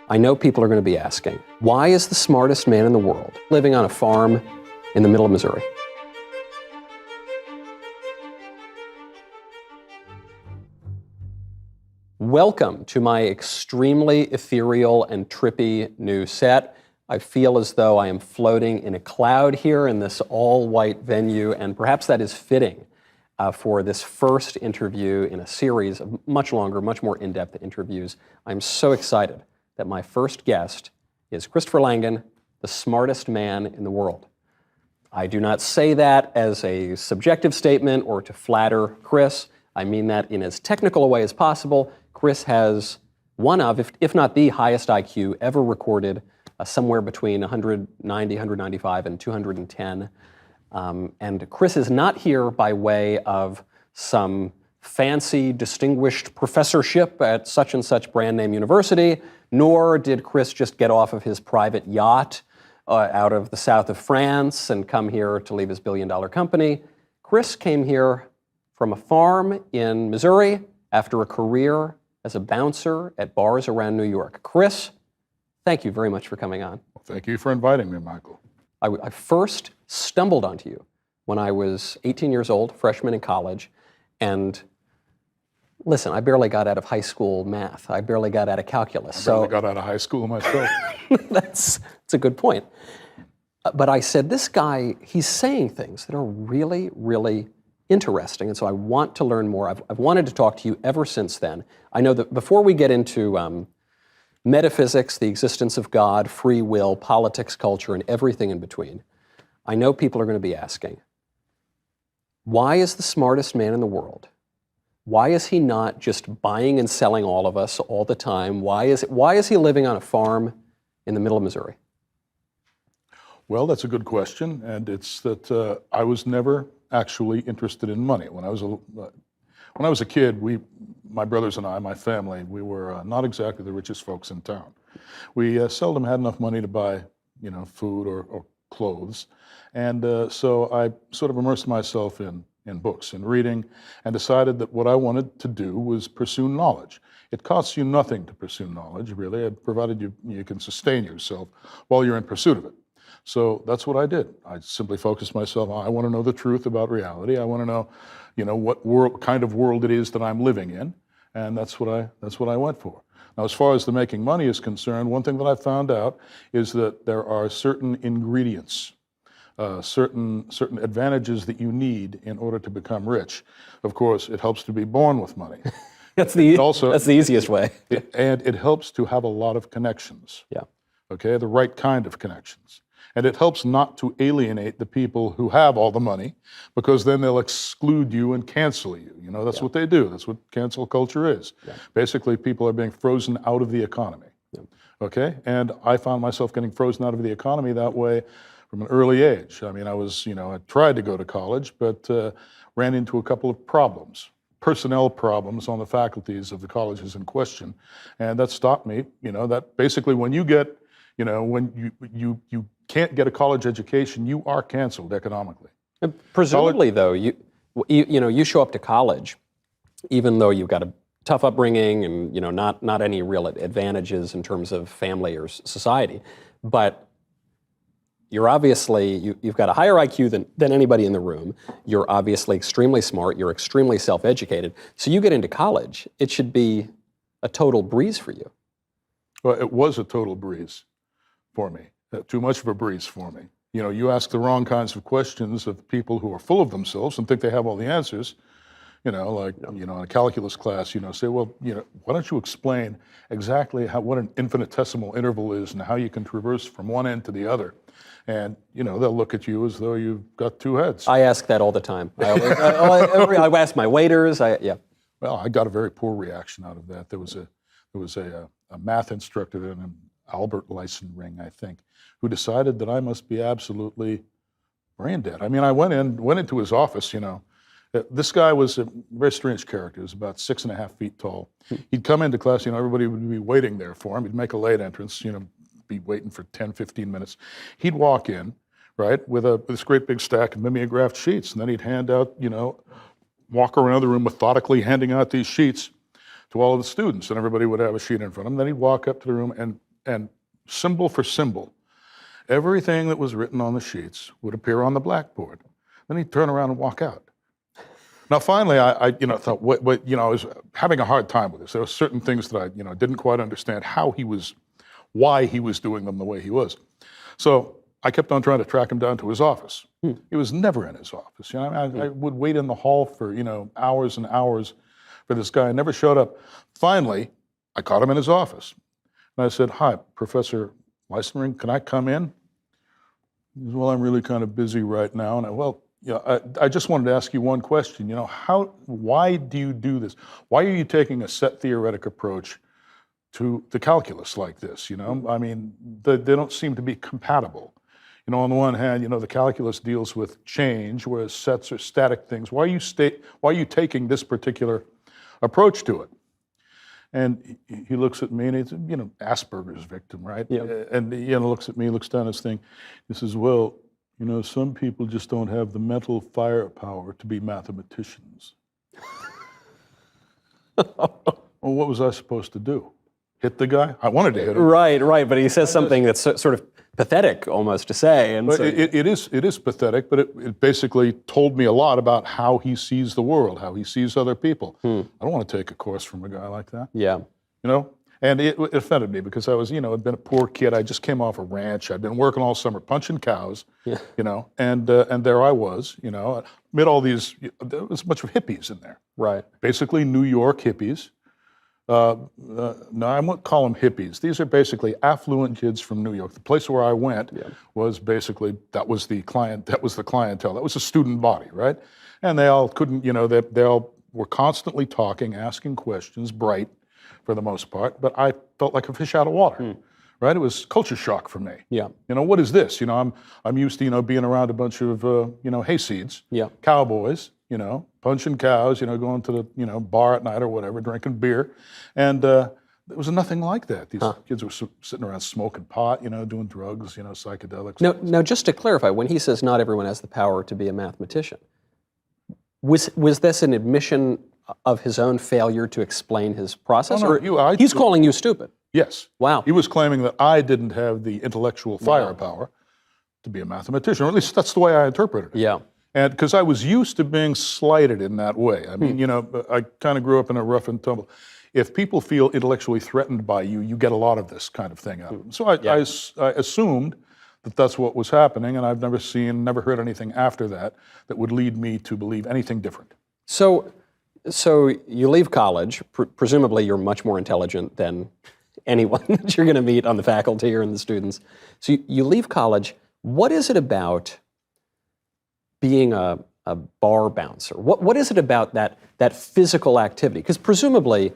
I know people are going to be asking, why is the smartest man in the world living on a farm in the middle of Missouri? Welcome to my extremely ethereal and trippy new set. I feel as though I am floating in a cloud here in this all-white venue, and perhaps that is fitting for this first interview in a series of much longer, much more in-depth interviews. I'm so excited that my first guest is Christopher Langan, the smartest man in the world. I do not say that as a subjective statement or to flatter Chris. I mean that in as technical a way as possible. Chris has one of, if not the highest IQ ever recorded, somewhere between 190, 195, and 210. And Chris is not here by way of some fancy, distinguished professorship at such and such brand name university, nor did Chris just get off of his private yacht out of the south of France and come here to leave his billion-dollar company. Chris came here from a farm in Missouri after a career as a bouncer at bars around New York. Chris, thank you very much for coming on. Well, thank you for inviting me, Michael. I first stumbled onto you when I was 18 years old, freshman in college, and listen, I barely got out of high school math. I barely got out of calculus. I barely got out of high school myself. That's a good point. But I said, this guy, he's saying things that are really, really interesting, and so I want to learn more. I've wanted to talk to you ever since then. I know that before we get into metaphysics, the existence of God, free will, politics, culture, and everything in between, I know people are going to be asking, why is the smartest man in the world? Why is he not just buying and selling all of us all the time? Why is he living on a farm in the middle of Missouri? Well, that's a good question, and it's that I was never actually interested in money. When I was a kid, my brothers and I, my family, we were not exactly the richest folks in town. We seldom had enough money to buy, food or clothes, and so I sort of immersed myself in books and reading, and decided that what I wanted to do was pursue knowledge. It costs you nothing to pursue knowledge, really, provided you can sustain yourself while you're in pursuit of it. So that's what I did. I simply focused myself on, I want to know the truth about reality. I want to know, what kind of world it is that I'm living in, and that's what I went for. Now, as far as the making money is concerned, one thing that I found out is that there are certain ingredients, certain advantages that you need in order to become rich. Of course, it helps to be born with money. That's the easiest way. And it helps to have a lot of connections. Yeah. Okay, the right kind of connections. And it helps not to alienate the people who have all the money, because then they'll exclude you and cancel you. That's what they do. That's what cancel culture is. Yeah. Basically, people are being frozen out of the economy. Yeah. Okay? And I found myself getting frozen out of the economy that way from an early age. I mean, I tried to go to college, but ran into a couple of problems. Personnel problems on the faculties of the colleges in question. And that stopped me. That basically when you get, when you can't get a college education, you are canceled economically. And presumably, though, you show up to college, even though you've got a tough upbringing and not any real advantages in terms of family or society, but you're obviously you've got a higher IQ than anybody in the room. You're obviously extremely smart. You're extremely self-educated. So you get into college, it should be a total breeze for you. Well, it was a total breeze for me. Too much of a breeze for me. You ask the wrong kinds of questions of people who are full of themselves and think they have all the answers, in a calculus class, say, well, why don't you explain exactly what an infinitesimal interval is and how you can traverse from one end to the other? And, they'll look at you as though you've got two heads. I ask that all the time. I ask my waiters, Well, I got a very poor reaction out of that. There was a math instructor in Albert Ring, I think, who decided that I must be absolutely brain dead. I mean, I went into his office, This guy was a very strange character. He was about 6.5 feet tall. He'd come into class, everybody would be waiting there for him. He'd make a late entrance, be waiting for 10, 15 minutes. He'd walk in, right, with this great big stack of mimeographed sheets, and then he'd hand out, walk around the room methodically handing out these sheets to all of the students, and everybody would have a sheet in front of them. Then he'd walk up to the room and and symbol for symbol, everything that was written on the sheets would appear on the blackboard. Then he'd turn around and walk out. Now, finally, I thought, I was having a hard time with this. There were certain things that I, didn't quite understand why he was doing them the way he was. So I kept on trying to track him down to his office. He was never in his office. I would wait in the hall for, hours and hours for this guy. He never showed up. Finally, I caught him in his office. And I said, "Hi, Professor Weissenring, can I come in?" He said, "Well, I'm really kind of busy right now." And I just wanted to ask you one question. Why do you do this? Why are you taking a set theoretic approach to the calculus like this? I mean, they don't seem to be compatible. On the one hand, the calculus deals with change, whereas sets are static things. Why are you taking this particular approach to it? And he looks at me, and he's, Asperger's victim, right? Yeah. And looks at me, looks down at his thing. He says, "Well, some people just don't have the mental firepower to be mathematicians." Well, what was I supposed to do? Hit the guy? I wanted to hit him. Right. But he says something that's sort of pathetic, almost to say. And but so, it is pathetic, but it basically told me a lot about how he sees the world, how he sees other people. I don't want to take a course from a guy like that. yeah. And it offended me because I was, had been a poor kid. I just came off a ranch. I'd been working all summer punching cows, and there I was, amid all these, there was a bunch of hippies in there. Right. Basically New York hippies. No, I won't call them hippies. These are basically affluent kids from New York. The place where I went was basically, that was the clientele. That was the student body, right? And they all couldn't, they all were constantly talking, asking questions, bright, for the most part, but I felt like a fish out of water, right? It was culture shock for me. Yeah. What is this? I'm used to, being around a bunch of, hayseeds, cowboys, punching cows, going to the, bar at night or whatever, drinking beer. And there was nothing like that. These kids were sitting around smoking pot, doing drugs, psychedelics. Now, just to clarify, when he says not everyone has the power to be a mathematician, was this an admission of his own failure to explain his process? He's calling you stupid? Yes. Wow. He was claiming that I didn't have the intellectual firepower to be a mathematician, or at least that's the way I interpreted it. Yeah. And because I was used to being slighted in that way. I mean, I kind of grew up in a rough and tumble. If people feel intellectually threatened by you, you get a lot of this kind of thing out of them. So I assumed that that's what was happening, and I've never heard anything after that would lead me to believe anything different. So you leave college, presumably you're much more intelligent than anyone that you're going to meet on the faculty or in the students. So you leave college. What is it about being a bar bouncer? What is it about that physical activity? Because presumably,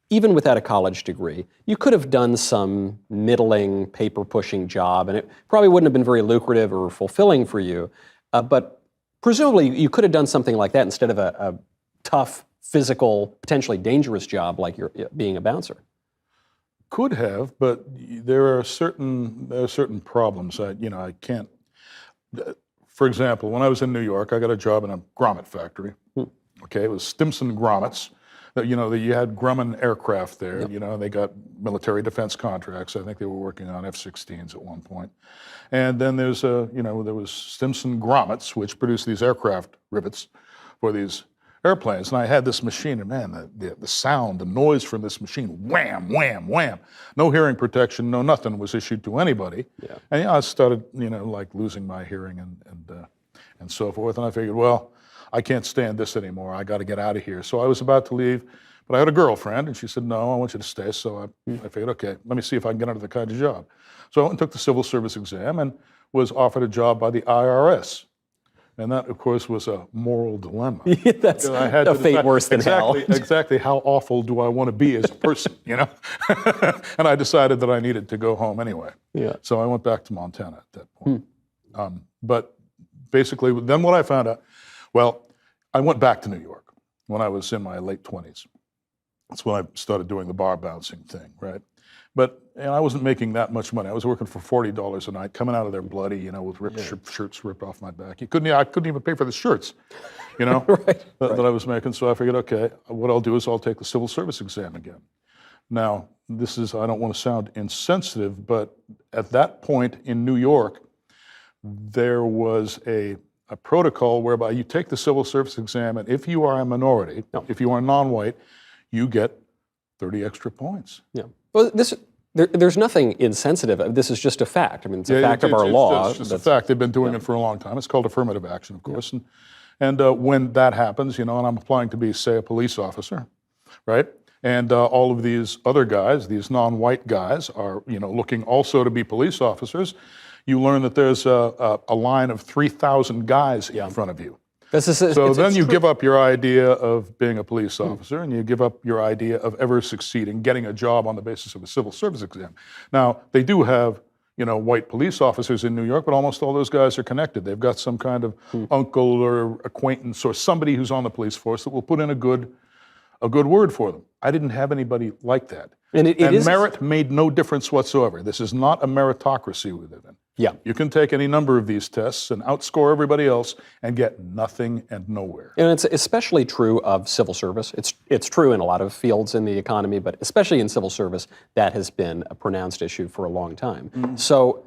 even without a college degree, you could have done some middling, paper-pushing job, and it probably wouldn't have been very lucrative or fulfilling for you. But presumably, you could have done something like that instead of a tough, physical, potentially dangerous job like you're being a bouncer. Could have, but there are certain problems. I can't. For example, when I was in New York, I got a job in a grommet factory. Okay, it was Stimson grommets. You had Grumman aircraft there. They got military defense contracts. I think they were working on F-16s at one point. And then there was Stimson grommets, which produced these aircraft rivets for these airplanes. And I had this machine, and man, the sound, the noise from this machine, wham, wham, wham. No hearing protection, no nothing was issued to anybody. Yeah. And I started, like losing my hearing and so forth. And I figured, well, I can't stand this anymore. I got to get out of here. So I was about to leave, but I had a girlfriend, and she said, "No, I want you to stay." So I figured, okay, let me see if I can get into the kind of job. So I went and took the civil service exam and was offered a job by the IRS. And that, of course, was a moral dilemma. That's I had a fate worse than hell. Exactly how awful do I want to be as a person, And I decided that I needed to go home anyway. Yeah. So I went back to Montana at that point. But basically, then what I found out, well, I went back to New York when I was in my late 20s. That's when I started doing the bar bouncing thing, right? But I wasn't making that much money. I was working for $40 a night, coming out of there bloody, with shirts ripped off my back. I couldn't even pay for the shirts, that I was making. So I figured, okay, what I'll do is I'll take the civil service exam again. Now, this is, I don't want to sound insensitive, but at that point in New York, there was a protocol whereby you take the civil service exam, and if you are a minority, if you are non-white, you get 30 extra points. Yeah. Well, there's nothing insensitive. This is just a fact. I mean, it's a fact of our law. It's just a fact. They've been doing it for a long time. It's called affirmative action, of course. And when that happens, and I'm applying to be, say, a police officer, right? And all of these other guys, these non-white guys, are looking also to be police officers. You learn that there's a line of 3,000 guys in front of you. So then you give up your idea of being a police officer, and you give up your idea of ever succeeding, getting a job on the basis of a civil service exam. Now, they do have white police officers in New York, but almost all those guys are connected. They've got some kind of uncle or acquaintance or somebody who's on the police force that will put in a good word for them. I didn't have anybody like that. And merit made no difference whatsoever. This is not a meritocracy we live in. Yeah. You can take any number of these tests and outscore everybody else and get nothing and nowhere. And it's especially true of civil service. It's true in a lot of fields in the economy, but especially in civil service, that has been a pronounced issue for a long time. So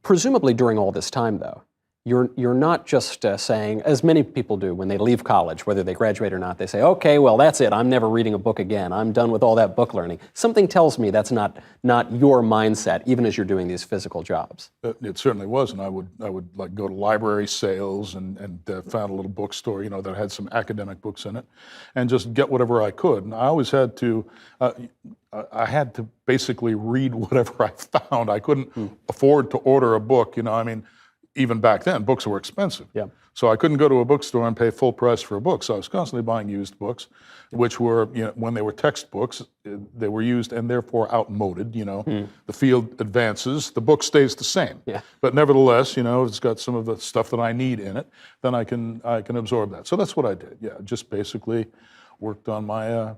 presumably during all this time, though, you're not just saying, as many people do when they leave college, whether they graduate or not, they say, okay, well, that's it. I'm never reading a book again. I'm done with all that book learning. Something tells me that's not your mindset, even as you're doing these physical jobs. It certainly was, and I would like go to library sales and found a little bookstore, that had some academic books in it, and just get whatever I could. And I always had to, basically read whatever I found. I couldn't afford to order a book, even back then, books were expensive. Yeah. So I couldn't go to a bookstore and pay full price for a book. So I was constantly buying used books, which were, when they were textbooks, they were used and therefore outmoded. The field advances, the book stays the same. Yeah. But nevertheless, it's got some of the stuff that I need in it. Then I can absorb that. So that's what I did. Yeah, just basically worked on my,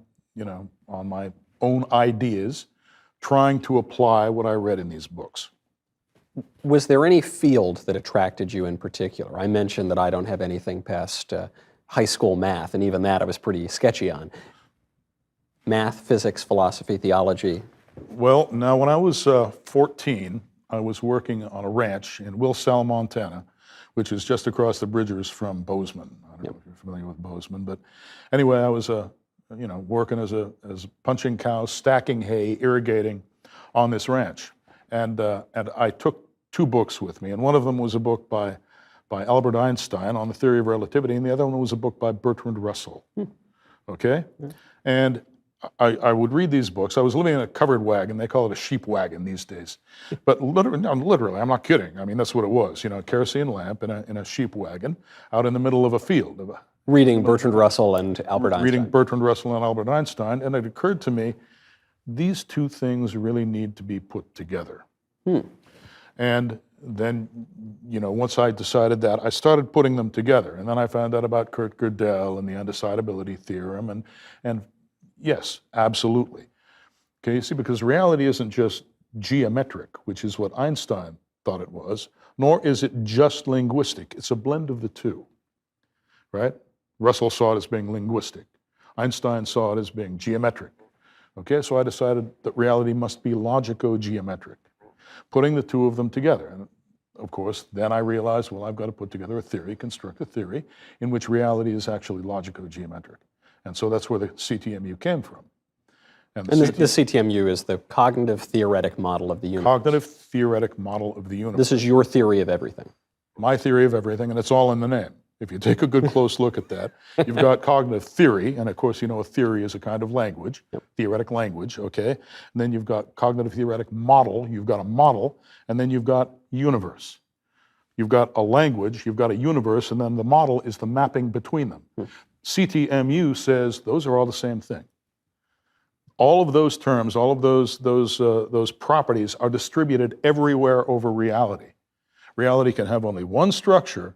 on my own ideas, trying to apply what I read in these books. Was there any field that attracted you in particular? I mentioned that I don't have anything past high school math, and even that I was pretty sketchy on. Math, physics, philosophy, theology? Well, now when I was 14, I was working on a ranch in Wilsall, Montana, which is just across the bridges from Bozeman. I don't know if you're familiar with Bozeman, but anyway, I was working as punching cows, stacking hay, irrigating on this ranch. And I took 2 books with me, and one of them was a book by Albert Einstein on the theory of relativity, and the other one was a book by Bertrand Russell. Okay? And I would read these books. I was living in a covered wagon. They call it a sheep wagon these days. But literally, I'm not kidding. I mean, that's what it was. A kerosene lamp in a sheep wagon out in the middle of a field. Reading Bertrand Russell and Albert Einstein. Reading Bertrand Russell and Albert Einstein, and it occurred to me, these 2 things really need to be put together. And then, once I decided that, I started putting them together. And then I found out about Kurt Gödel and the undecidability theorem. And yes, absolutely. Okay, you see, because reality isn't just geometric, which is what Einstein thought it was, nor is it just linguistic. It's a blend of the 2, right? Russell saw it as being linguistic. Einstein saw it as being geometric. Okay, so I decided that reality must be logico-geometric, putting the 2 of them together. And of course, then I realized, well, I've got to put together a theory, construct a theory, in which reality is actually logico-geometric. And so that's where the CTMU came from. And the CTMU is the cognitive theoretic model of the universe. Cognitive theoretic model of the universe. This is your theory of everything. My theory of everything, and it's all in the name. If you take a good close look at that, you've got cognitive theory, and of course, a theory is a kind of language, theoretic language, okay? And then you've got cognitive theoretic model, you've got a model, and then you've got universe. You've got a language, you've got a universe, and then the model is the mapping between them. CTMU says those are all the same thing. All of those terms, all of those properties are distributed everywhere over reality. Reality can have only one structure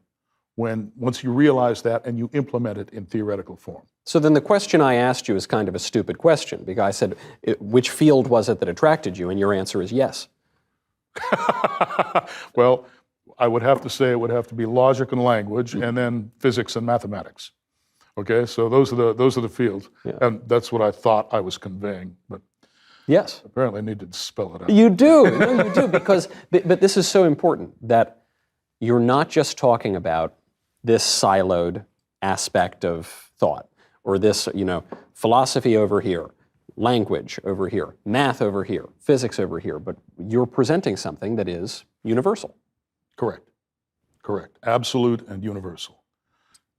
once you realize that and you implement it in theoretical form. So then the question I asked you is kind of a stupid question, because I said, which field was it that attracted you? And your answer is yes. Well, I would have to say it would have to be logic and language, and then physics and mathematics. Okay, so those are the fields, and that's what I thought I was conveying. But Yes. Apparently I need to spell it out. You do. No, you do, because, but this is so important that you're not just talking about this siloed aspect of thought, or this, philosophy over here, language over here, math over here, physics over here, but you're presenting something that is universal. Correct. Correct. Absolute and universal.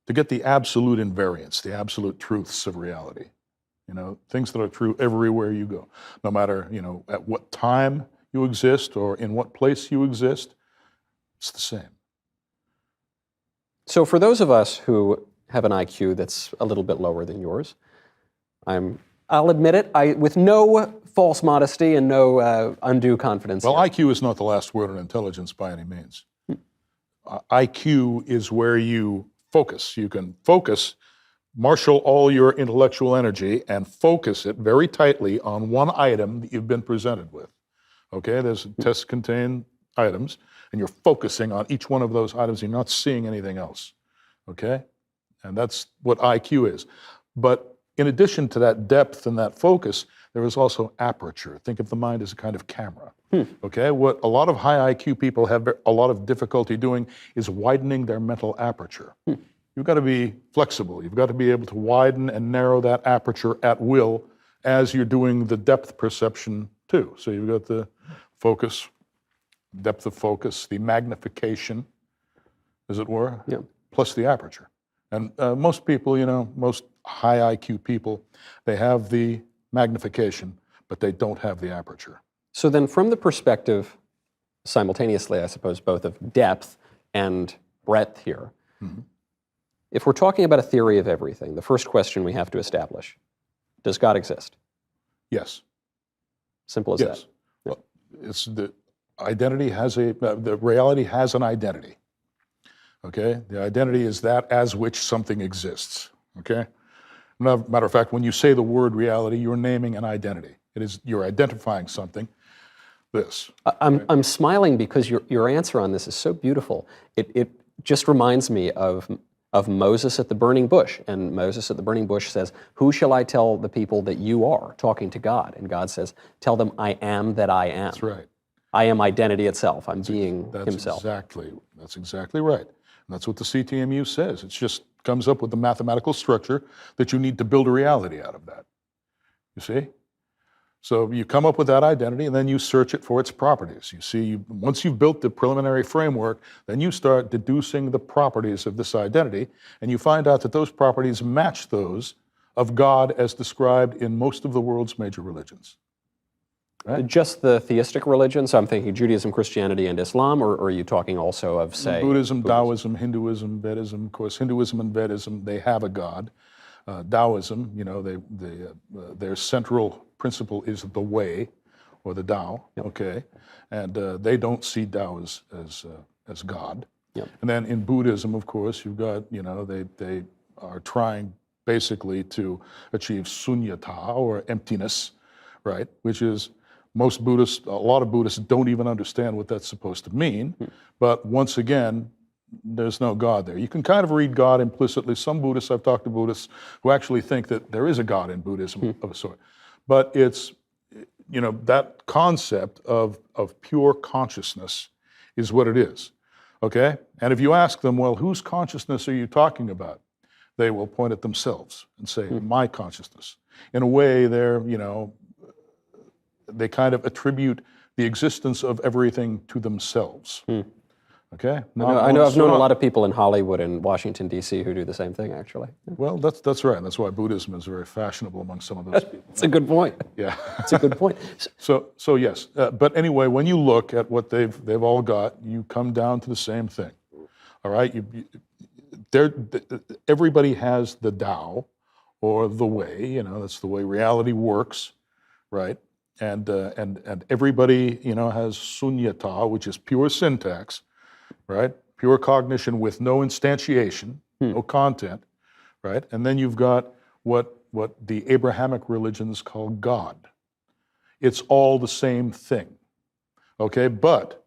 To get the absolute invariance, the absolute truths of reality. Things that are true everywhere you go. No matter, at what time you exist or in what place you exist, it's the same. So for those of us who have an IQ that's a little bit lower than yours, I'll admit it, with no false modesty and no undue confidence. Well, here. IQ is not the last word on intelligence by any means. IQ is where you focus. You can focus, marshal all your intellectual energy and focus it very tightly on one item that you've been presented with. Okay, there's tests contain items, and you're focusing on each one of those items. You're not seeing anything else. Okay, and that's what IQ is. But in addition to that depth and that focus, there is also aperture. Think of the mind as a kind of camera. Okay, what a lot of high IQ people have a lot of difficulty doing is widening their mental aperture. You've got to be flexible. You've got to be able to widen and narrow that aperture at will as you're doing the depth perception too. So you've got the focus, depth of focus, the magnification, as it were, plus the aperture. And most people, most high IQ people, they have the magnification, but they don't have the aperture. So then from the perspective, simultaneously, I suppose, both of depth and breadth here, if we're talking about a theory of everything, the first question we have to establish, does God exist? Yes. Simple as that. Well, it's the identity has the reality has an identity. Okay? The identity is that as which something exists. Okay? Matter of fact, when you say the word reality, you're naming an identity. You're identifying something. I'm smiling because your answer on this is so beautiful. It just reminds me of Moses at the burning bush. And Moses at the burning bush says, "Who shall I tell the people that you are?" Talking to God. And God says, "Tell them I am that I am." That's right. I am identity itself. I'm being himself. That's exactly right. And that's what the CTMU says. It just comes up with the mathematical structure that you need to build a reality out of that. You see? So you come up with that identity, and then you search it for its properties. You see, once you've built the preliminary framework, then you start deducing the properties of this identity, and you find out that those properties match those of God as described in most of the world's major religions. Right? Just the theistic religion, so I'm thinking Judaism, Christianity, and Islam, or are you talking also of, say, Buddhism, Taoism, Hinduism, Vedism? Of course, Hinduism and Vedism, they have a God. Taoism, their central principle is the way, or the Tao, okay? And they don't see Tao as God. And then in Buddhism, of course, you've got, they are trying basically to achieve sunyata, or emptiness, right? Which is, a lot of Buddhists don't even understand what that's supposed to mean. But once again, there's no God there. You can kind of read God implicitly. Some Buddhists, I've talked to Buddhists who actually think that there is a God in Buddhism of a sort. But it's, that concept of pure consciousness is what it is, okay? And if you ask them, well, whose consciousness are you talking about? They will point at themselves and say, my consciousness. In a way, they kind of attribute the existence of everything to themselves. Okay. I know. I've known a lot of people in Hollywood and Washington, D.C. who do the same thing, actually. Well, that's right. That's why Buddhism is very fashionable among some of those people. It's a good point. Yeah. It's a good point. So yes. But anyway, when you look at what they've all got, you come down to the same thing. All right. Everybody has the Tao, or the way. That's the way reality works, right? And everybody has sunyata, which is pure syntax. Right? Pure cognition with no instantiation, no content, right? And then you've got what the Abrahamic religions call God. It's all the same thing, okay? But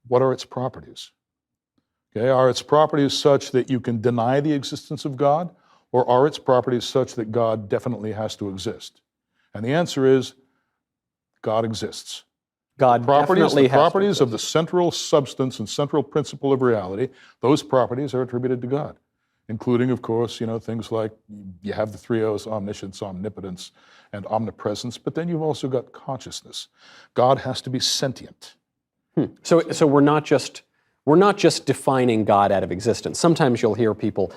what are its properties? Okay, are its properties such that you can deny the existence of God, or are its properties such that God definitely has to exist? And the answer is, God exists. God definitely The has to properties of exist. the central substance and central principle of reality, those properties are attributed to God, including, of course, things like you have the three O's: omniscience, omnipotence, and omnipresence, but then you've also got consciousness. God has to be sentient. So we're not just defining God out of existence. Sometimes you'll hear people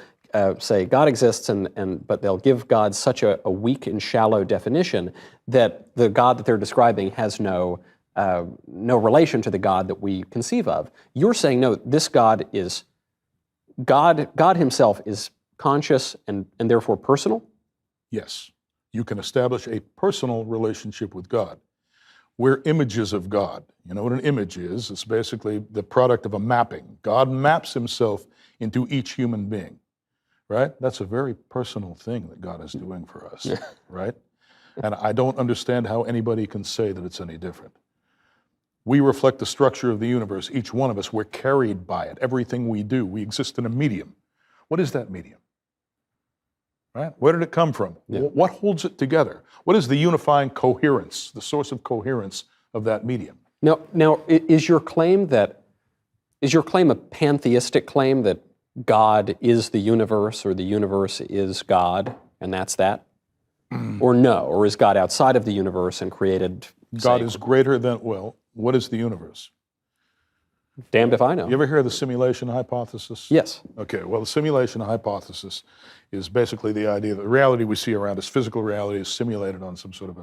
say God exists, but they'll give God such a weak and shallow definition that the God that they're describing has no relation to the God that we conceive of. You're saying no, this God is God. God Himself is conscious and therefore personal. Yes, you can establish a personal relationship with God. We're images of God. You know what an image is? It's basically the product of a mapping. God maps Himself into each human being, right? That's a very personal thing that God is doing for us, right? And I don't understand how anybody can say that it's any different. We reflect the structure of the universe. Each one of us, we're carried by it. Everything we do, we exist in a medium. What is that medium? Right? Where did it come from? Yeah. What holds it together? What is the unifying coherence, the source of coherence of that medium? Now, is your claim a pantheistic claim that God is the universe, or the universe is God, and that's that? Or no? Or is God outside of the universe and created? God is greater than, well, what is the universe? Damned if I know. You ever hear of the simulation hypothesis? Yes. Okay, well, the simulation hypothesis is basically the idea that the reality we see around us, physical reality, is simulated on some sort of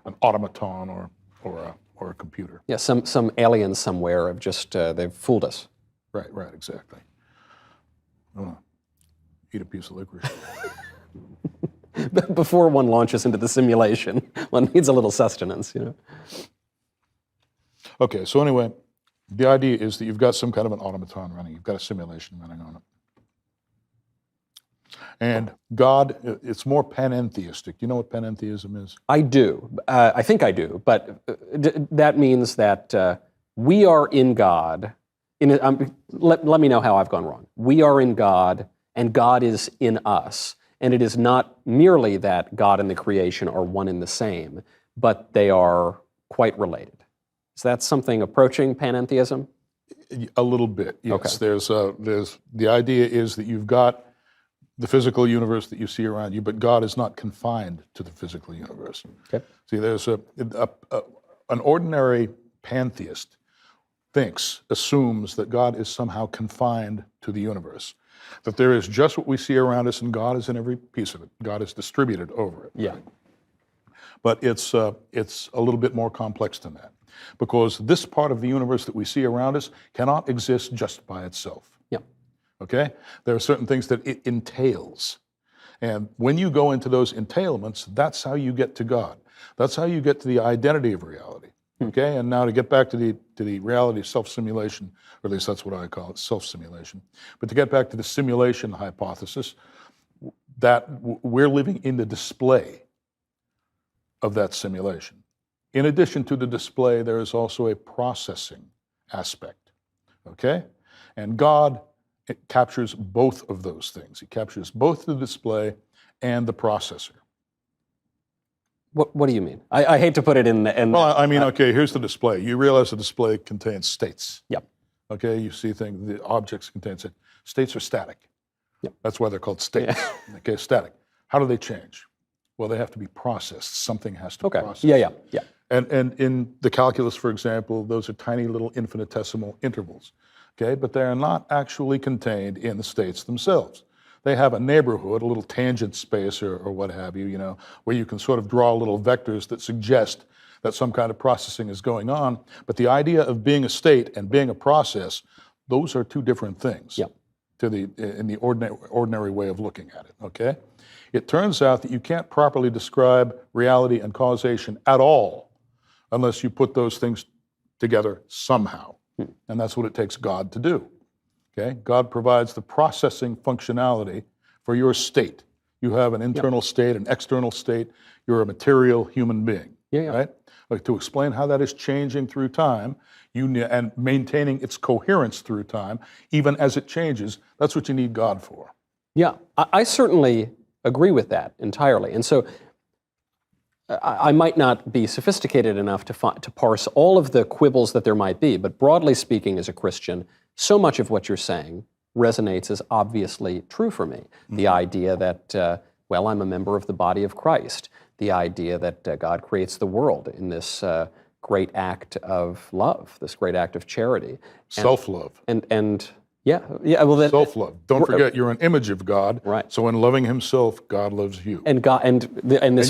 an automaton or a computer. Yeah, some aliens somewhere have just, they've fooled us. Right, exactly. I want to eat a piece of licorice. Before one launches into the simulation, one needs a little sustenance, Okay, so anyway, the idea is that you've got some kind of an automaton running. You've got a simulation running on it. And God, it's more panentheistic. Do you know what panentheism is? I do. I think I do. But that means that we are in God. Let me know how I've gone wrong. We are in God, and God is in us. And it is not merely that God and the creation are one and the same, but they are quite related. Is that something approaching panentheism? A little bit, yes. Okay. There's the idea is that you've got the physical universe that you see around you, but God is not confined to the physical universe. Okay. See, there's an ordinary pantheist assumes that God is somehow confined to the universe, that there is just what we see around us, and God is in every piece of it. God is distributed over it. Yeah. Right? But it's a little bit more complex than that, because this part of the universe that we see around us cannot exist just by itself. Yeah. Okay? There are certain things that it entails. And when you go into those entailments, that's how you get to God. That's how you get to the identity of reality. Okay? And now to get back to the reality of self-simulation, or at least that's what I call it, self-simulation. But to get back to the simulation hypothesis, that we're living in the display of that simulation. In addition to the display, there is also a processing aspect. Okay? And God, it captures both of those things. He captures both the display and the processor. What do you mean? I hate to put it in. Well, I mean, okay, here's the display. You realize the display contains states. Yep. Okay, you see things, the objects contain states. States are static. Yep. That's why they're called states. Yeah. Okay, static. How do they change? Well, they have to be processed. Something has to process. Yeah. And in the calculus, for example, those are tiny little infinitesimal intervals. Okay, but they are not actually contained in the states themselves. They have a neighborhood, a little tangent space or what have you, where you can sort of draw little vectors that suggest that some kind of processing is going on. But the idea of being a state and being a process, those are two different things. Yep. In the ordinary way of looking at it, okay? It turns out that you can't properly describe reality and causation at all unless you put those things together somehow. And that's what it takes God to do. Okay? God provides the processing functionality for your state. You have an internal state, an external state. You're a material human being. Right? Like, to explain how that is changing through time, and maintaining its coherence through time, even as it changes, that's what you need God for. Yeah, I certainly agree with that entirely. And so I might not be sophisticated enough to parse all of the quibbles that there might be, but broadly speaking, as a Christian, so much of what you're saying resonates as obviously true for me. Mm-hmm. The idea that, well, I'm a member of the body of Christ. The idea that God creates the world in this great act of love, this great act of charity. Self-love. Yeah. Well, self-love. Don't forget, you're an image of God. Right. So in loving Himself, God loves you. And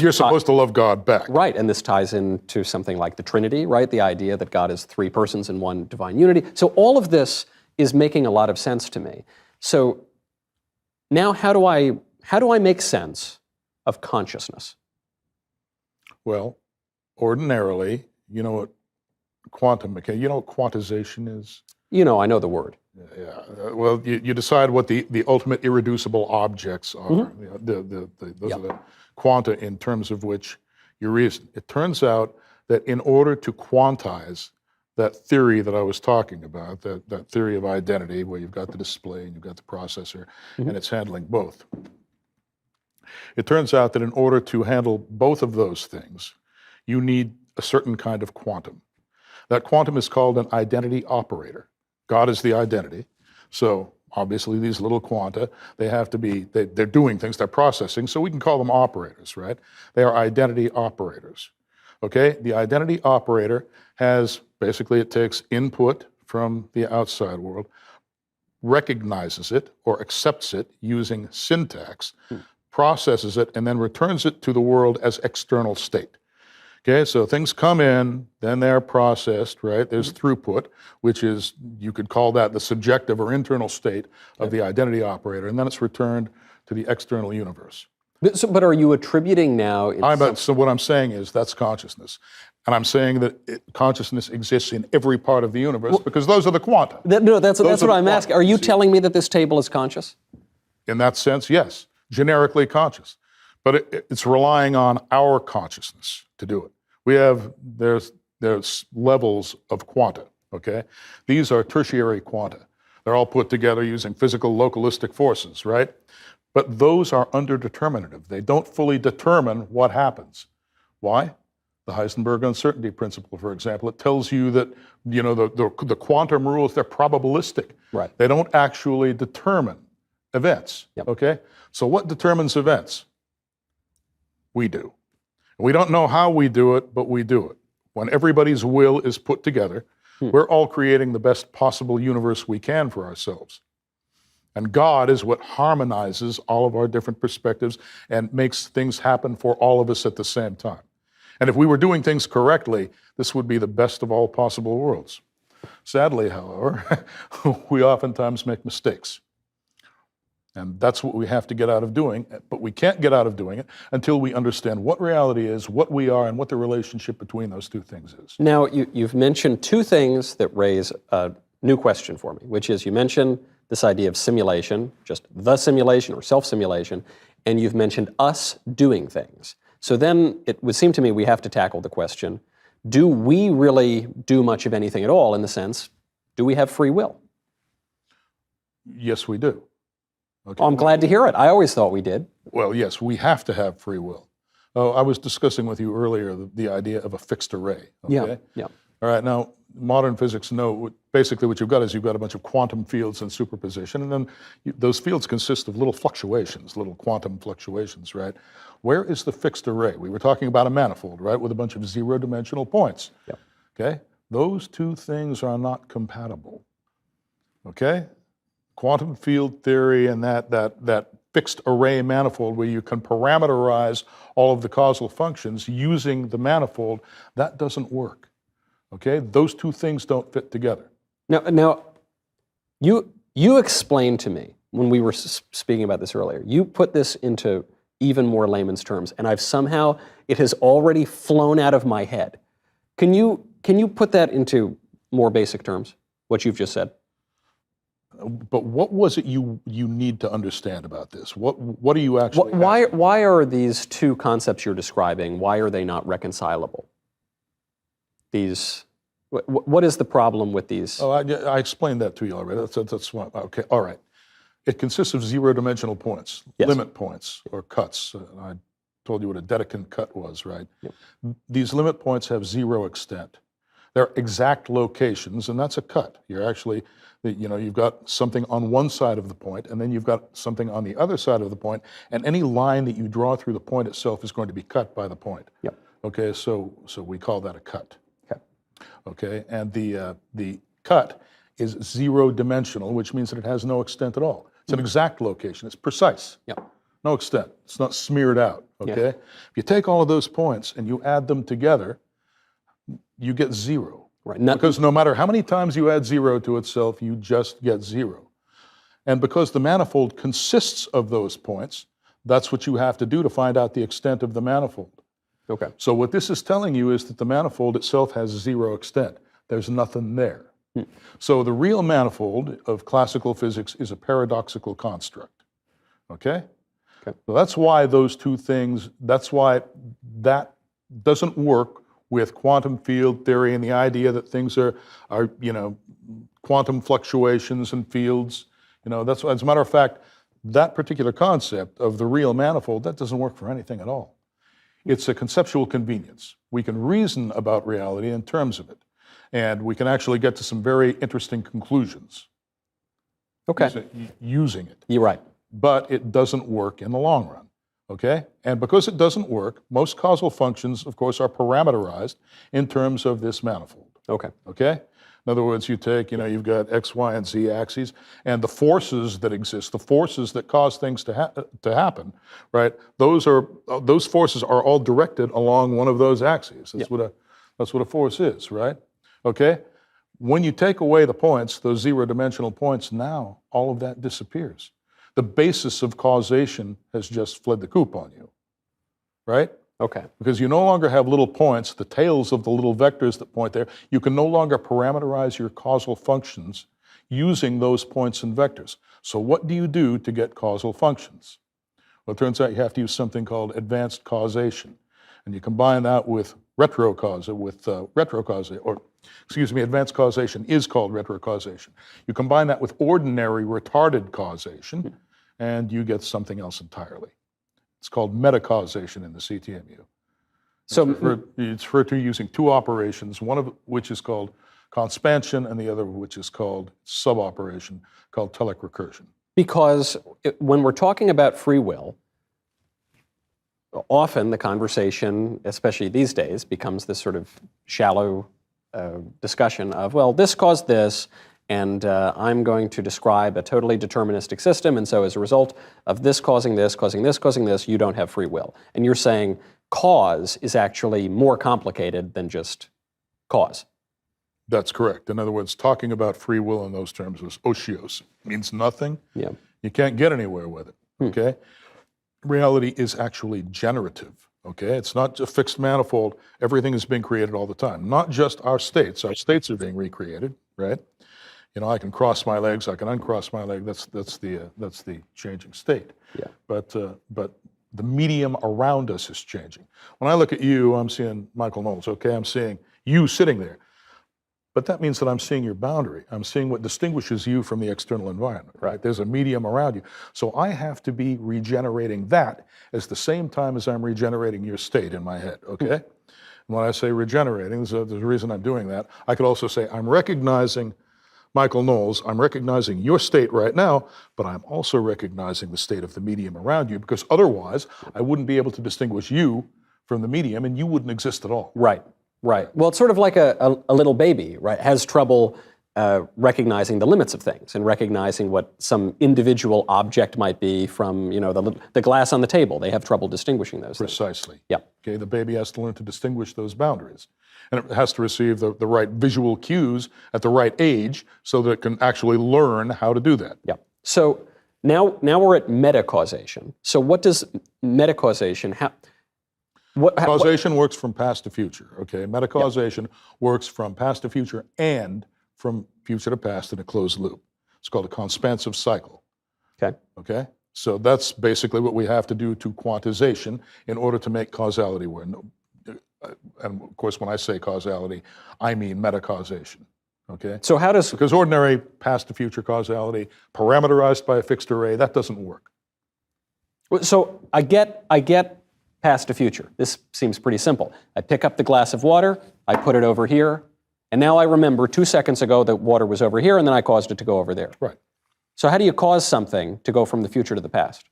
you're supposed to love God back. Right. And this ties into something like the Trinity, right? The idea that God is three persons in one divine unity. So all of this is making a lot of sense to me. So now, how do I make sense of consciousness? Well, ordinarily, you know what quantum mechanics, you know what quantization is? I know the word. Yeah. Well, you decide what the ultimate irreducible objects are. Mm-hmm. Those are the quanta in terms of which you reason. It turns out that in order to quantize that theory that I was talking about, that theory of identity, where you've got the display and you've got the processor, mm-hmm. and it's handling both. It turns out that in order to handle both of those things, you need a certain kind of quantum. That quantum is called an identity operator. God is the identity. So obviously these little quanta, they have to be, they're doing things, they're processing, so we can call them operators, right? They are identity operators. Okay, the identity operator has, basically it takes input from the outside world, recognizes it or accepts it using syntax, processes it, and then returns it to the world as external state. Okay, so things come in, then they're processed, right? There's throughput, which is, you could call that the subjective or internal state of the identity operator, and then it's returned to the external universe. But are you attributing now? So what I'm saying is that's consciousness. And I'm saying that consciousness exists in every part of the universe because those are the quanta. That's what I'm asking. Are you telling me that this table is conscious? In that sense, yes. Generically conscious. But it's relying on our consciousness to do it. There's levels of quanta, okay? These are tertiary quanta. They're all put together using physical localistic forces, right? But those are underdeterminative. They don't fully determine what happens. Why? The Heisenberg uncertainty principle, for example, it tells you that, the quantum rules, they're probabilistic. Right. They don't actually determine events, okay? So what determines events? We do. We don't know how we do it, but we do it. When everybody's will is put together, we're all creating the best possible universe we can for ourselves. And God is what harmonizes all of our different perspectives and makes things happen for all of us at the same time. And if we were doing things correctly, this would be the best of all possible worlds. Sadly, however, we oftentimes make mistakes. And that's what we have to get out of doing, but we can't get out of doing it until we understand what reality is, what we are, and what the relationship between those two things is. Now, you've mentioned two things that raise a new question for me, which is you mentioned this idea of simulation, just the simulation or self-simulation, and you've mentioned us doing things. So then it would seem to me we have to tackle the question, do we really do much of anything at all in the sense, do we have free will? Yes, we do. Okay. Oh, I'm glad to hear it. I always thought we did. Well, yes, we have to have free will. Oh, I was discussing with you earlier the idea of a fixed array. Okay? Yeah. All right, now, modern physics know, basically what you've got is you've got a bunch of quantum fields in superposition, and then those fields consist of little fluctuations, little quantum fluctuations, right? Where is the fixed array? We were talking about a manifold, right, with a bunch of zero-dimensional points. Yep. Okay? Those two things are not compatible. Okay? Quantum field theory and that fixed array manifold where you can parameterize all of the causal functions using the manifold, that doesn't work. Okay? Those two things don't fit together. Now, you explained to me when we were speaking about this earlier, you put this into even more layman's terms, and it has already flown out of my head. Can you put that into more basic terms, what you've just said? But what was it you need to understand about this? What are you actually why are these two concepts you're describing, why are they not reconcilable? What is the problem with these? Oh, I explained that to you already. That's one. Okay, all right. It consists of zero-dimensional points, yes. Limit points, or cuts. I told you what a Dedekind cut was, right? Yep. These limit points have zero extent. They're exact locations, and that's a cut. You're actually, you've got something on one side of the point, and then you've got something on the other side of the point, and any line that you draw through the point itself is going to be cut by the point. Yep. Okay, so we call that a cut. Okay. Okay, and the cut is zero-dimensional, which means that it has no extent at all. It's an exact location. It's precise. Yep. No extent. It's not smeared out. Okay. Yeah. If you take all of those points and you add them together, you get zero. Right. Because no matter how many times you add zero to itself, you just get zero. And because the manifold consists of those points, that's what you have to do to find out the extent of the manifold. Okay. So what this is telling you is that the manifold itself has zero extent. There's nothing there. So the real manifold of classical physics is a paradoxical construct. Okay? Okay. So that's why those two things, that's why that doesn't work with quantum field theory and the idea that things are quantum fluctuations and fields. That's why, as a matter of fact, that particular concept of the real manifold, that doesn't work for anything at all. It's a conceptual convenience. We can reason about reality in terms of it, and we can actually get to some very interesting conclusions. Okay. Using it. You're right. But it doesn't work in the long run, okay? And because it doesn't work, most causal functions, of course, are parameterized in terms of this manifold. Okay? In other words, you take, you've got X, Y, and Z axes, and the forces that exist, the forces that cause things to happen, right? Those forces are all directed along one of those axes. That's what a force is, right? Okay? When you take away the points, those zero-dimensional points, now all of that disappears. The basis of causation has just fled the coop on you, right? Okay. Because you no longer have little points, the tails of the little vectors that point there. You can no longer parameterize your causal functions using those points and vectors. So what do you do to get causal functions? Well, it turns out you have to use something called advanced causation. And you combine that with advanced causation is called retrocausation. You combine that with ordinary retarded causation, and you get something else entirely. It's called metacausation in the CTMU. So it's referred to using two operations, one of which is called conspansion, and the other which is called suboperation, called telic recursion. Because when we're talking about free will, often the conversation, especially these days, becomes this sort of shallow discussion of, well, this caused this, and I'm going to describe a totally deterministic system, and so as a result of this causing this, causing this, causing this, you don't have free will. And you're saying cause is actually more complicated than just cause. That's correct. In other words, talking about free will in those terms is osios. It means nothing. Yeah. You can't get anywhere with it, okay? Reality is actually generative, okay? It's not a fixed manifold. Everything is being created all the time. Not just our states. Our states are being recreated, right? I can cross my legs, I can uncross my leg. That's the changing state. Yeah. But the medium around us is changing. When I look at you, I'm seeing Michael Knowles, okay? I'm seeing you sitting there. But that means that I'm seeing your boundary. I'm seeing what distinguishes you from the external environment, right? There's a medium around you. So I have to be regenerating that at the same time as I'm regenerating your state in my head, okay? And when I say regenerating, there's a reason I'm doing that. I could also say I'm recognizing Michael Knowles, I'm recognizing your state right now, but I'm also recognizing the state of the medium around you, because otherwise I wouldn't be able to distinguish you from the medium, and you wouldn't exist at all. Right. Well, it's sort of like a little baby, right? Has trouble recognizing the limits of things and recognizing what some individual object might be from, the glass on the table. They have trouble distinguishing those things. Precisely. Yeah. Okay, the baby has to learn to distinguish those boundaries. And it has to receive the right visual cues at the right age so that it can actually learn how to do that. Yeah. So now we're at metacausation. So what does metacausation Causation works from past to future, okay? Metacausation works from past to future and from future to past in a closed loop. It's called a conspansive cycle. Okay? So that's basically what we have to do to quantization in order to make causality work. And of course, when I say causality, I mean metacausation, okay? So how does... Because ordinary past to future causality, parameterized by a fixed array, that doesn't work. So I get past to future. This seems pretty simple. I pick up the glass of water, I put it over here, and now I remember 2 seconds ago that water was over here, and then I caused it to go over there. Right. So how do you cause something to go from the future to the past?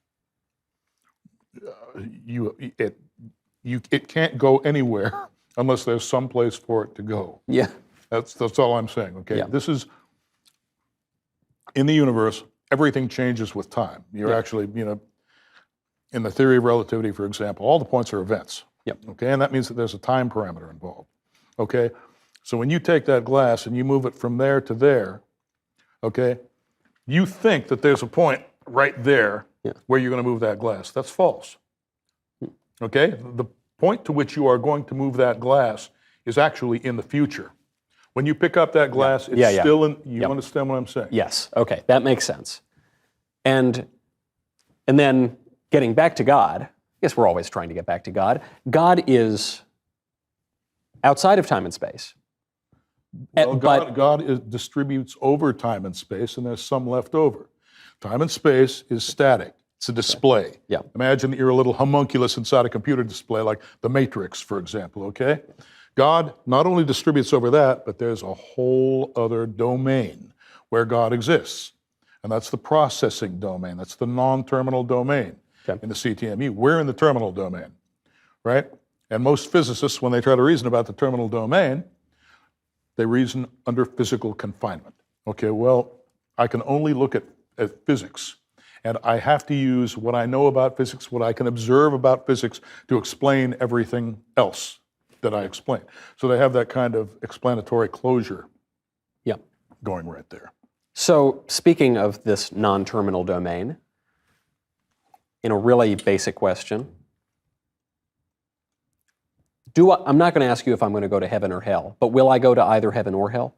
It can't go anywhere unless there's some place for it to go. Yeah. That's all I'm saying, okay? Yeah. This is, in the universe, everything changes with time. You're actually, in the theory of relativity, for example, all the points are events. Yep. Okay, and that means that there's a time parameter involved. Okay, so when you take that glass and you move it from there to there, okay, you think that there's a point right there where you're going to move that glass. That's false. Okay, the point to which you are going to move that glass is actually in the future. When you pick up that glass, it's still in. You understand what I'm saying? Yes. Okay, that makes sense. And then getting back to God, I guess we're always trying to get back to God. God is outside of time and space. Well, God distributes over time and space, and there's some left over. Time and space is static. It's a display. Yeah. Imagine that you're a little homunculus inside a computer display, like the Matrix, for example, okay? God not only distributes over that, but there's a whole other domain where God exists. And that's the processing domain. That's the non-terminal domain in the CTMU. We're in the terminal domain, right? And most physicists, when they try to reason about the terminal domain, they reason under physical confinement. Okay, well, I can only look at physics, and I have to use what I know about physics, what I can observe about physics, to explain everything else that I explain. So they have that kind of explanatory closure going right there. So speaking of this non-terminal domain, in a really basic question, I'm not going to ask you if I'm going to go to heaven or hell, but will I go to either heaven or hell?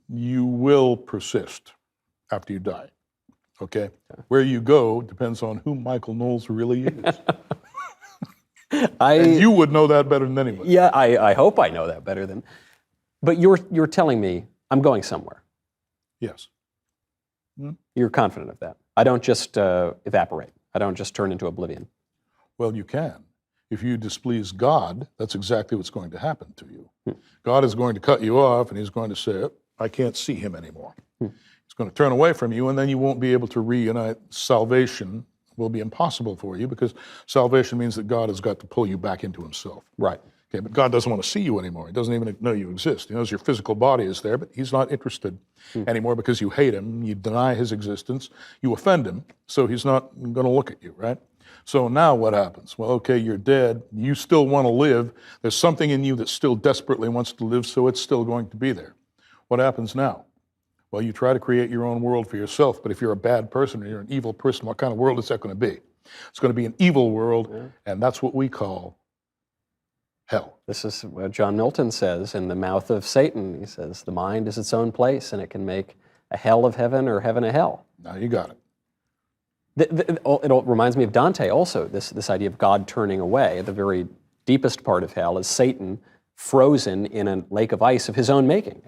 You will persist after you die, okay? Where you go depends on who Michael Knowles really is. And you would know that better than anyone. Yeah, I hope I know that better than. But you're telling me I'm going somewhere. Yes. You're confident of that. I don't just evaporate. I don't just turn into oblivion. Well, you can. If you displease God, that's exactly what's going to happen to you. God is going to cut you off, and he's going to say, I can't see him anymore. He's going to turn away from you, and then you won't be able to reunite. Salvation will be impossible for you, because salvation means that God has got to pull you back into himself. Right. Okay, but God doesn't want to see you anymore. He doesn't even know you exist. He knows your physical body is there, but he's not interested anymore because you hate him, you deny his existence, you offend him, so he's not going to look at you, right? So now what happens? Well, okay, you're dead. You still want to live. There's something in you that still desperately wants to live, so it's still going to be there. What happens now? Well, you try to create your own world for yourself, but if you're a bad person or you're an evil person, what kind of world is that going to be? It's going to be an evil world, and that's what we call hell. This is what John Milton says in The Mouth of Satan. He says, the mind is its own place, and it can make a hell of heaven or heaven a hell. Now you got it. It reminds me of Dante also, this idea of God turning away. At the very deepest part of hell is Satan frozen in a lake of ice of his own making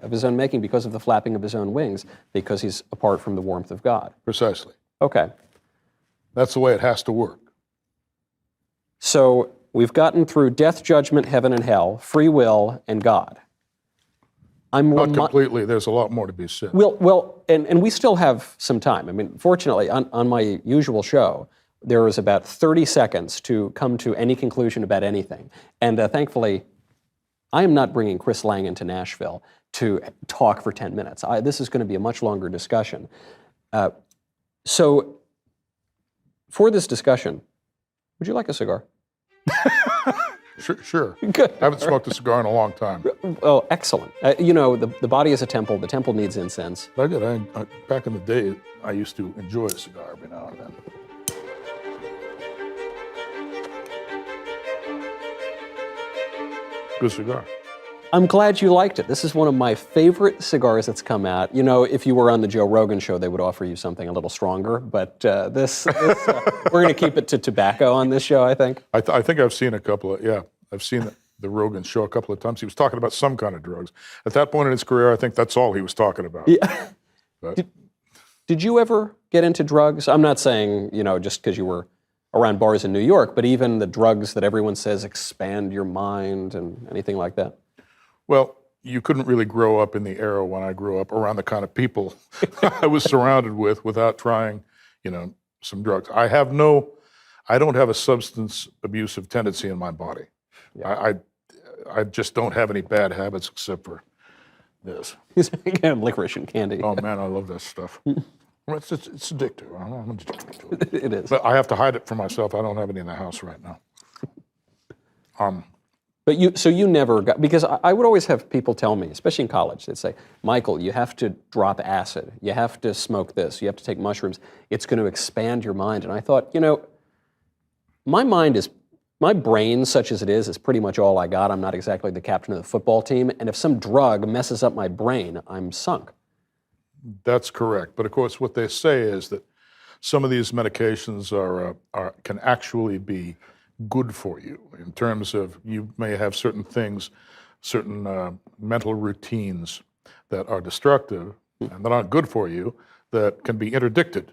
because of the flapping of his own wings, because he's apart from the warmth of God. Precisely. Okay. That's the way it has to work. So we've gotten through death, judgment, heaven and hell, free will, and God. Not completely. There's a lot more to be said. Well, and we still have some time. I mean, fortunately, on my usual show, there is about 30 seconds to come to any conclusion about anything. And thankfully, I am not bringing Chris Langan to Nashville to talk for 10 minutes. This is going to be a much longer discussion. So for this discussion, would you like a cigar? Sure. Good. I haven't smoked a cigar in a long time. Oh, excellent. The body is a temple. The temple needs incense. I did. Back in the day, I used to enjoy a cigar every now and then. Good cigar. I'm glad you liked it. This is one of my favorite cigars that's come out. You know, if you were on the Joe Rogan show, they would offer you something a little stronger, but this we're going to keep it to tobacco on this show, I think. I think I've seen a couple of, I've seen the Rogan show a couple of times. He was talking about some kind of drugs. At that point in his career, I think that's all he was talking about. Yeah. Did you ever get into drugs? I'm not saying, just because you were around bars in New York, but even the drugs that everyone says expand your mind and anything like that? Well, you couldn't really grow up in the era when I grew up around the kind of people I was surrounded with without trying, some drugs. I don't have a substance abusive tendency in my body. Yeah. I just don't have any bad habits except for this. Licorice and candy. Oh man, I love that stuff. It's addictive. I'm addicted to it. It is. But I have to hide it from myself. I don't have any in the house right now. But you never got, because I would always have people tell me, especially in college, they'd say, Michael, you have to drop acid. You have to smoke this. You have to take mushrooms. It's going to expand your mind. And I thought, my brain, such as it is pretty much all I got. I'm not exactly the captain of the football team. And if some drug messes up my brain, I'm sunk. That's correct. But of course, what they say is that some of these medications can actually be good for you in terms of you may have certain things, certain mental routines that are destructive and that aren't good for you that can be interdicted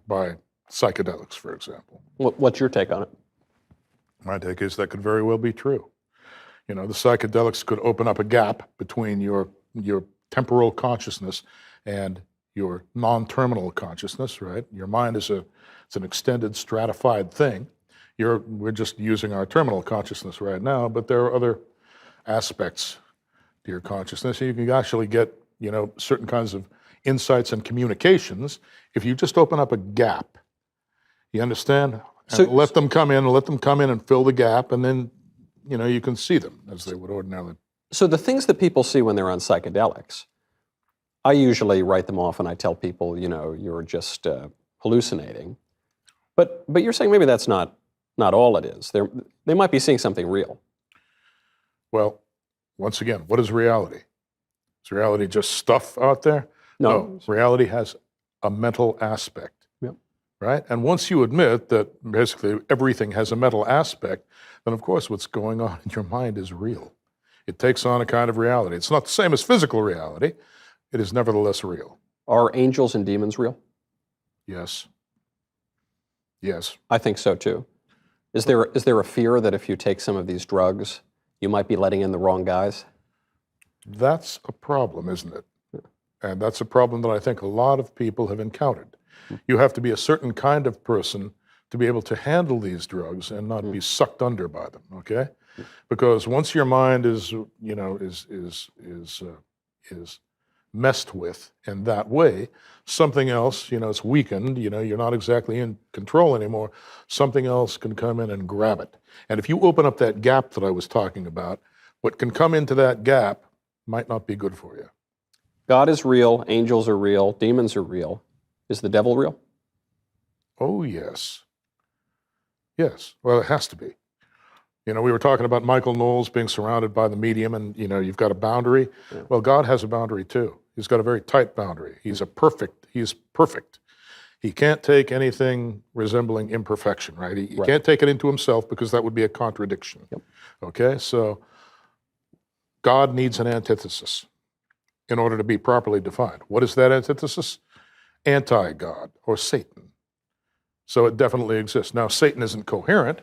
by psychedelics, for example. What's your take on it? My take is that could very well be true. The psychedelics could open up a gap between your temporal consciousness and your non-terminal consciousness, right? Your mind it's an extended, stratified thing. We're just using our terminal consciousness right now, but there are other aspects to your consciousness. You can actually get, certain kinds of insights and communications if you just open up a gap. You understand? And let them come in and fill the gap, and then, you can see them as they would ordinarily. So the things that people see when they're on psychedelics, I usually write them off and I tell people, you're just hallucinating. But you're saying maybe that's not all it is. They might be seeing something real. Well, once again, what is reality? Is reality just stuff out there? No. Reality has a mental aspect. Yep. Right? And once you admit that basically everything has a mental aspect, then of course what's going on in your mind is real. It takes on a kind of reality. It's not the same as physical reality. It is nevertheless real. Are angels and demons real? Yes. Yes. I think so too. Is there a fear that if you take some of these drugs, you might be letting in the wrong guys? That's a problem, isn't it? And that's a problem that I think a lot of people have encountered. You have to be a certain kind of person to be able to handle these drugs and not be sucked under by them, okay? Because once your mind is messed with in that way, something else, it's weakened, you're not exactly in control anymore, something else can come in and grab it. And if you open up that gap that I was talking about, what can come into that gap might not be good for you. God is real, angels are real, demons are real. Is the devil real? Oh, yes. Yes, well, it has to be. We were talking about Michael Knowles being surrounded by the medium and, you've got a boundary. Yeah. Well, God has a boundary too. He's got a very tight boundary. He is perfect. He can't take anything resembling imperfection, right? He can't take it into himself because that would be a contradiction. Yep. Okay, so God needs an antithesis in order to be properly defined. What is that antithesis? Anti-God or Satan. So it definitely exists. Now, Satan isn't coherent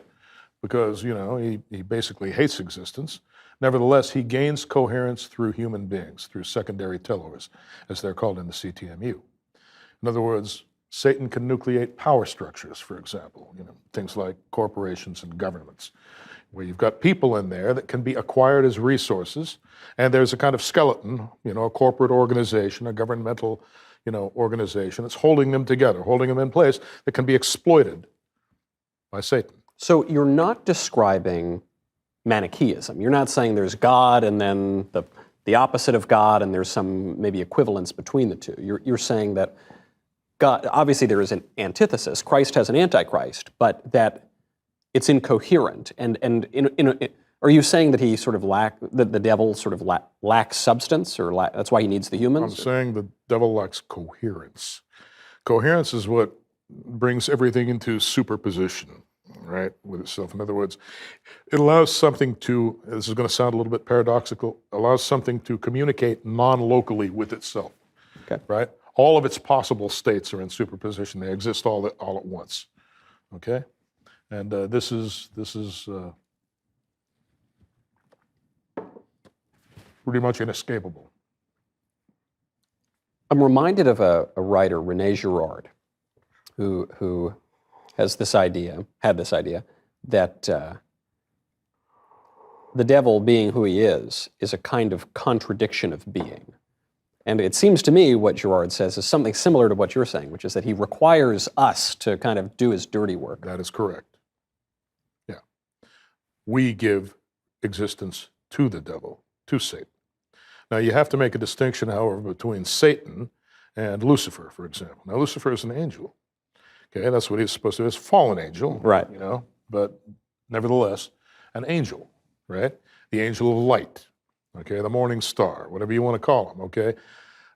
because, he basically hates existence. Nevertheless, he gains coherence through human beings, through secondary tellers, as they're called in the CTMU. In other words, Satan can nucleate power structures, for example, things like corporations and governments, where you've got people in there that can be acquired as resources, and there's a kind of skeleton, a corporate organization, a governmental, organization that's holding them together, holding them in place, that can be exploited by Satan. So you're not describing Manichaeism. You're not saying there's God and then the opposite of God and there's some maybe equivalence between the two. You're saying that God, obviously there is an antithesis. Christ has an antichrist, but that it's incoherent. And are you saying that he sort of that the devil sort of lacks substance, or that's why he needs the humans? I'm saying the devil lacks coherence. Coherence is what brings everything into superposition, right, with itself. In other words, it allows something to, this is going to sound a little bit paradoxical, allows something to communicate non-locally with itself, okay, right? All of its possible states are in superposition. They exist all at once, okay? And this is pretty much inescapable. I'm reminded of a writer, René Girard, who had this idea that the devil, being who he is a kind of contradiction of being. And it seems to me what Girard says is something similar to what you're saying, which is that he requires us to kind of do his dirty work. That is correct. Yeah. We give existence to the devil, to Satan. Now, you have to make a distinction, however, between Satan and Lucifer, for example. Now, Lucifer is an angel. Okay, that's what he's supposed to be. He's a fallen angel, right? But nevertheless, an angel, right? The angel of light, okay, the morning star, whatever you want to call him, okay?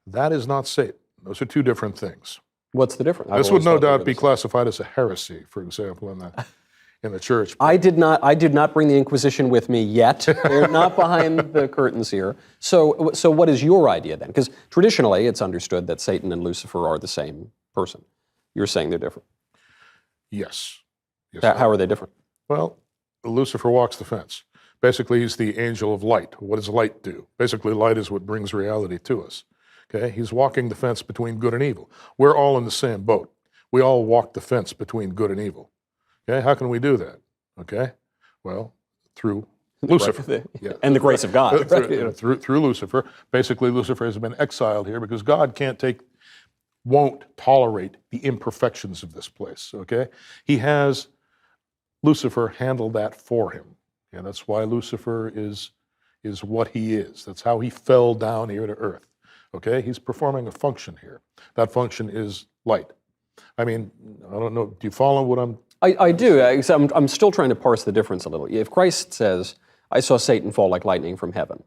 That is not Satan. Those are two different things. What's the difference? This would no doubt be classified as a heresy, for example, in the church. I did not bring the Inquisition with me yet. We're not behind the curtains here. So what is your idea then? Because traditionally it's understood that Satan and Lucifer are the same person. You're saying they're different. Yes. How are they different? Well, Lucifer walks the fence. Basically, he's the angel of light. What does light do? Basically, light is what brings reality to us. Okay? He's walking the fence between good and evil. We're all in the same boat. We all walk the fence between good and evil. Okay? How can we do that? Okay? Well, through Lucifer. Yeah. And the grace of God. Through Lucifer. Basically, Lucifer has been exiled here because God won't tolerate the imperfections of this place, okay? Lucifer handled that for him. Yeah, that's why Lucifer is what he is. That's how he fell down here to earth, okay? He's performing a function here. That function is light. I mean, I don't know, do you follow what I'm... I do. I'm still trying to parse the difference a little. If Christ says, I saw Satan fall like lightning from heaven,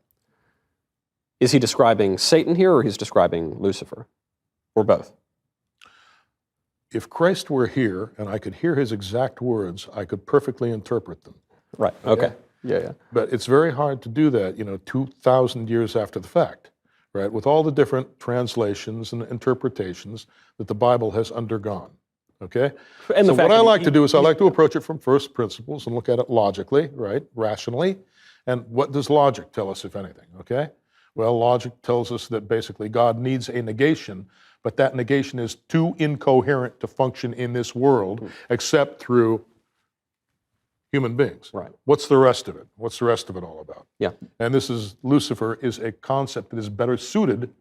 is he describing Satan here or he's describing Lucifer? Or both? If Christ were here and I could hear his exact words, I could perfectly interpret them. Right, okay. Yeah. But it's very hard to do that, 2,000 years after the fact, right? With all the different translations and interpretations that the Bible has undergone, okay? And so what I like to do is I like to approach it from first principles and look at it logically, right? Rationally. And what does logic tell us, if anything, okay? Well, logic tells us that basically God needs a negation, but that negation is too incoherent to function in this world except through human beings. Right. What's the rest of it? What's the rest of it all about? Yeah. And Lucifer is a concept that is better suited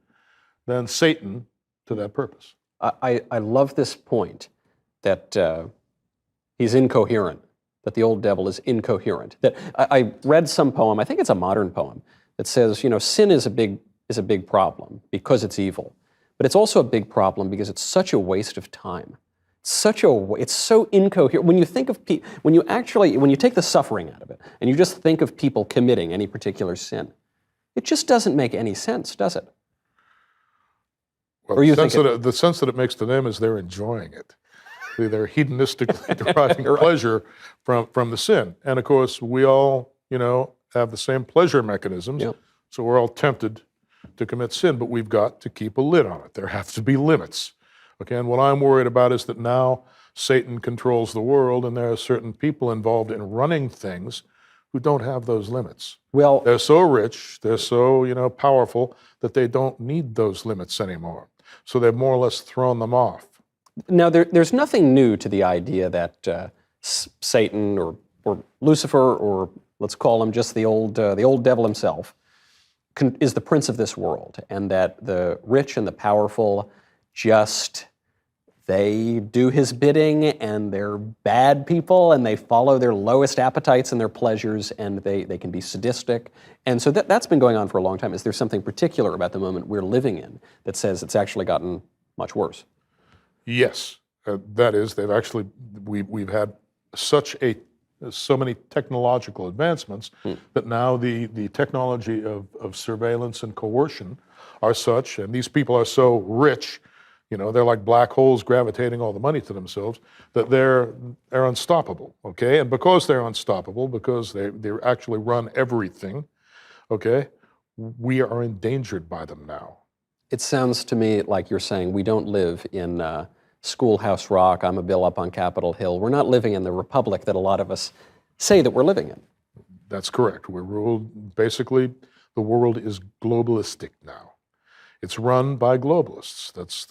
than Satan to that purpose. I love this point that he's incoherent, that the old devil is incoherent. That I read some poem, I think it's a modern poem, that says, sin is a big problem because it's evil. But it's also a big problem because it's such a waste of time. It's so incoherent. When you think of when you take the suffering out of it, and you just think of people committing any particular sin, it just doesn't make any sense, does it? Well, the sense that it makes to them is they're enjoying it. They're hedonistically deriving pleasure from the sin. And of course, we all, have the same pleasure mechanisms. Yep. So we're all tempted to commit sin, but we've got to keep a lid on it. There have to be limits. Okay, and what I'm worried about is that now Satan controls the world, and there are certain people involved in running things who don't have those limits. Well, they're so rich, they're so powerful that they don't need those limits anymore. So they've more or less thrown them off. Now, there's nothing new to the idea that Satan or Lucifer, or let's call him just the old devil himself, is the prince of this world, and that the rich and the powerful they do his bidding, and they're bad people, and they follow their lowest appetites and their pleasures, and they can be sadistic. And so that's been going on for a long time. Is there something particular about the moment we're living in that says it's actually gotten much worse? Yes, that is, we've had so many technological advancements that now the technology of surveillance and coercion are such, and these people are so rich, they're like black holes gravitating all the money to themselves, that they're unstoppable, okay? And because they're unstoppable, because they actually run everything, okay, we are endangered by them now. It sounds to me like you're saying we don't live in Schoolhouse Rock, I'm a Bill up on Capitol Hill. We're not living in the republic that a lot of us say that we're living in. That's correct. We're ruled, basically, the world is globalistic now. It's run by globalists. That's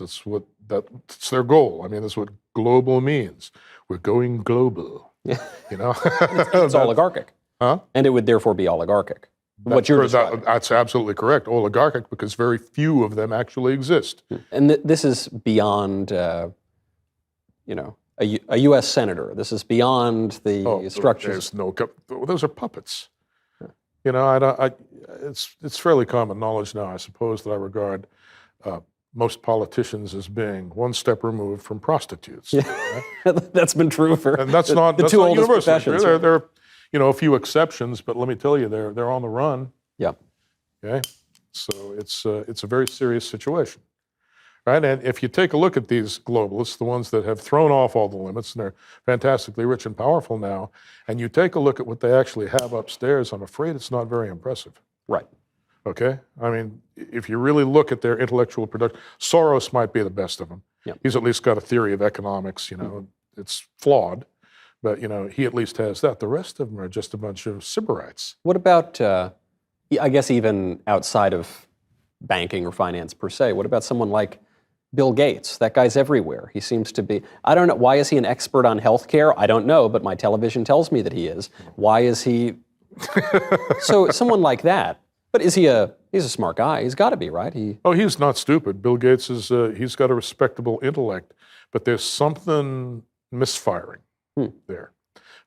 their goal. I mean, that's what global means. We're going global. Yeah. You know, It's oligarchic. Huh? And it would therefore be oligarchic. What you're describing. That's absolutely correct. Oligarchic, because very few of them actually exist. And this is beyond, you know, a U.S. senator. This is beyond the structures. Those are puppets. You know, it's fairly common knowledge now, I suppose, that I regard most politicians as being one step removed from prostitutes. Yeah. That's been true for and that's not two oldest universal. professions. There are, you know, a few exceptions, but let me tell you, they're on the run. Yeah. Okay. So it's a very serious situation. Right? And if you take a look at these globalists, the ones that have thrown off all the limits and they're fantastically rich and powerful now, and you take a look at what they actually have upstairs, I'm afraid it's not very impressive. Right. Okay? I mean, if you really look at their intellectual production, Soros might be the best of them. Yeah. He's at least got a theory of economics, you know. It's flawed, but, you know, he at least has that. The rest of them are just a bunch of Sybarites. What about, I guess even outside of banking or finance per se, what about someone like Bill Gates? That guy's everywhere. He seems to be, I don't know, why is he an expert on healthcare? I don't know, but my television tells me that he is. Why is he? So someone like that, but he's a smart guy. He's got to be, right? He's not stupid. Bill Gates he's got a respectable intellect, but there's something misfiring there.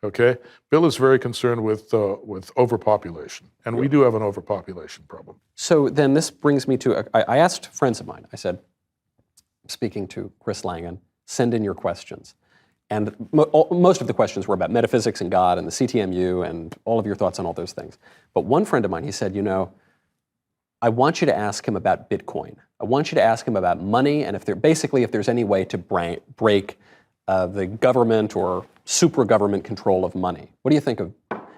Okay? Bill is very concerned with overpopulation, and we do have an overpopulation problem. So then this brings me to, I asked friends of mine, I said, speaking to Chris Langan, send in your questions. And most of the questions were about metaphysics and God and the CTMU and all of your thoughts on all those things. But one friend of mine, he said, you know, I want you to ask him about Bitcoin. I want you to ask him about money and if there's any way to break the government or super government control of money. What do you think of,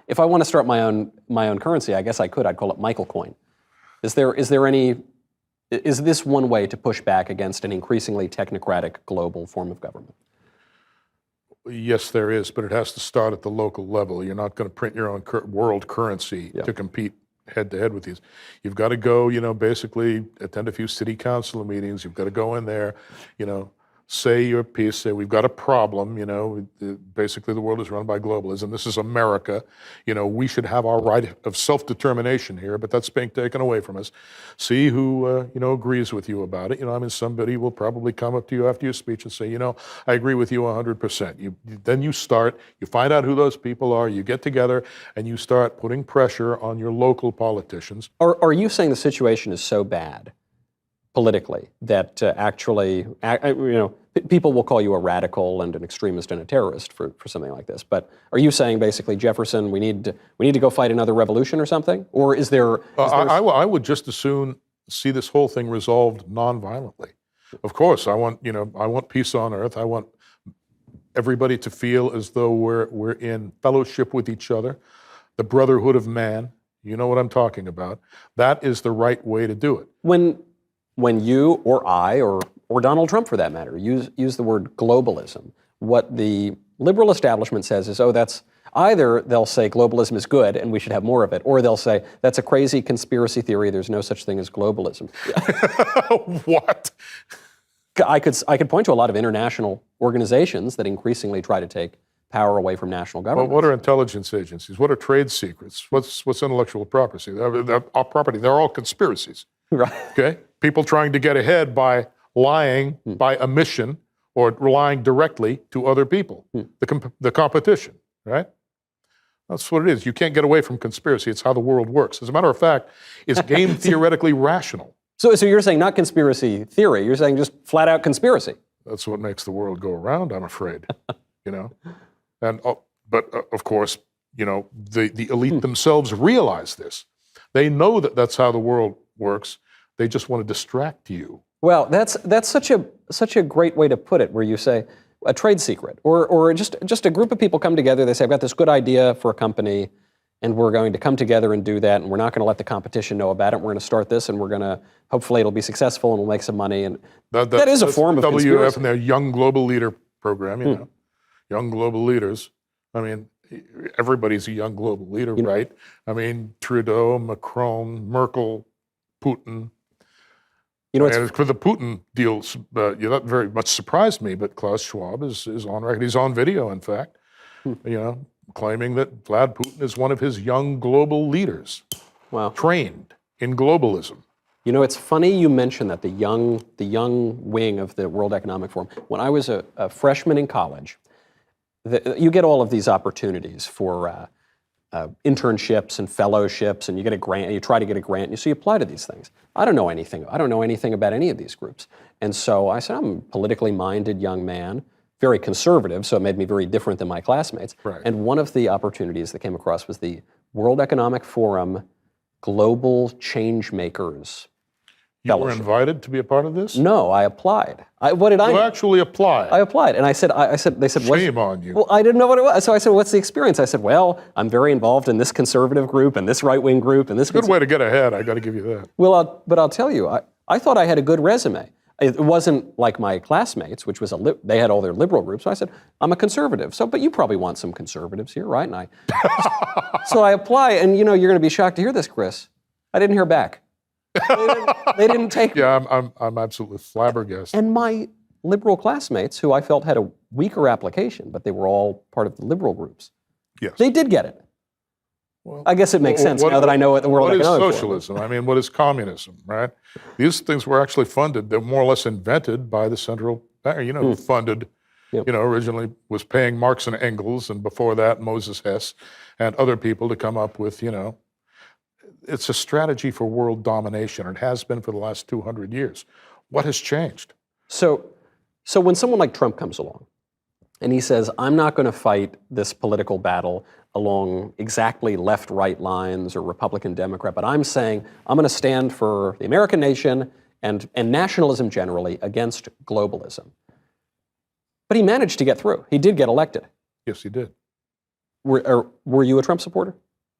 if I want to start my own currency, I guess I could, I'd call it Michael Coin. Is this one way to push back against an increasingly technocratic global form of government? Yes, there is, but it has to start at the local level. You're not going to print your own world currency to compete head-to-head with these. You've got to go, you know, basically attend a few city council meetings. You've got to go in there, you know, say your piece, say we've got a problem, you know, basically the world is run by globalism. This is America. You know, we should have our right of self-determination here, but that's being taken away from us. See who, you know, agrees with you about it. You know, I mean, somebody will probably come up to you after your speech and say, you know, I agree with you 100%. Then you find out who those people are, you get together, and you start putting pressure on your local politicians. Are you saying the situation is so bad politically that you know, people will call you a radical and an extremist and a terrorist for something like this? But are you saying basically, Jefferson, we need to go fight another revolution or something? Or is there? I would just as soon see this whole thing resolved nonviolently. Of course, I want peace on earth. I want everybody to feel as though we're in fellowship with each other, the brotherhood of man. You know what I'm talking about. That is the right way to do it. When you or I or Donald Trump, for that matter, use the word globalism, what the liberal establishment says is, that's either they'll say globalism is good and we should have more of it, or they'll say that's a crazy conspiracy theory, there's no such thing as globalism. What? I could point to a lot of international organizations that increasingly try to take power away from national government. Well, what are intelligence agencies? What are trade secrets? What's intellectual property? They're all conspiracies. Right. Okay? People trying to get ahead by lying, by omission, or lying directly to other people. The competition, right? That's what it is. You can't get away from conspiracy. It's how the world works. As a matter of fact, it's game theoretically rational. So you're saying not conspiracy theory, you're saying just flat out conspiracy. That's what makes the world go around, I'm afraid. You know? And but of course, you know, the elite themselves realize this. They know that that's how the world works. They just want to distract you. Well, that's such a great way to put it, where you say a trade secret, or just a group of people come together. They say, I've got this good idea for a company, and we're going to come together and do that, and we're not going to let the competition know about it. We're going to start this, and we're going to, hopefully it'll be successful, and we'll make some money. And that is a form of conspiracy. WF and their Young Global Leader program, you know, young global leaders. I mean, everybody's a young global leader, right? I mean, Trudeau, Macron, Merkel, Putin. You know, and for the Putin deals, that very much surprised me, but Klaus Schwab is on record. He's on video, in fact, you know, claiming that Vlad Putin is one of his young global leaders, trained in globalism. You know, it's funny you mentioned that, the young wing of the World Economic Forum. When I was a freshman in college, you get all of these opportunities for internships and fellowships, and you get a grant. You try to get a grant, so you apply to these things. I don't know anything. I don't know anything about any of these groups, and so I said, I'm a politically minded young man, very conservative, so it made me very different than my classmates. Right. And one of the opportunities that came across was the World Economic Forum Global Change Makers You were invited to be a part of this? No, I applied. What did I? You actually applied. I applied, and I said, they said, shame on you. Well, I didn't know what it was, so I said, what's the experience? I said, well, I'm very involved in this conservative group and this right-wing group and this. Good way to get ahead. I got to give you that. Well, but I'll tell you, I thought I had a good resume. It wasn't like my classmates, which was they had all their liberal groups. So I said, I'm a conservative. But you probably want some conservatives here, right? And so I apply, and you're going to be shocked to hear this, Chris. I didn't hear back. They didn't take me. Yeah, I'm absolutely flabbergasted. And my liberal classmates, who I felt had a weaker application, but they were all part of the liberal groups, yes, they did get it. Well, I guess it makes sense now that I know what the World Economic Forum is. What is socialism? I mean, what is communism, right? These things were actually funded. They're more or less invented by the central bank, funded, originally was paying Marx and Engels, and before that, Moses Hess and other people to come up with, it's a strategy for world domination. It has been for the last 200 years. What has changed? So when someone like Trump comes along and he says, I'm not going to fight this political battle along exactly left-right lines or Republican-Democrat, but I'm saying I'm going to stand for the American nation and nationalism generally against globalism. But he managed to get through. He did get elected. Yes, he did. Were you a Trump supporter?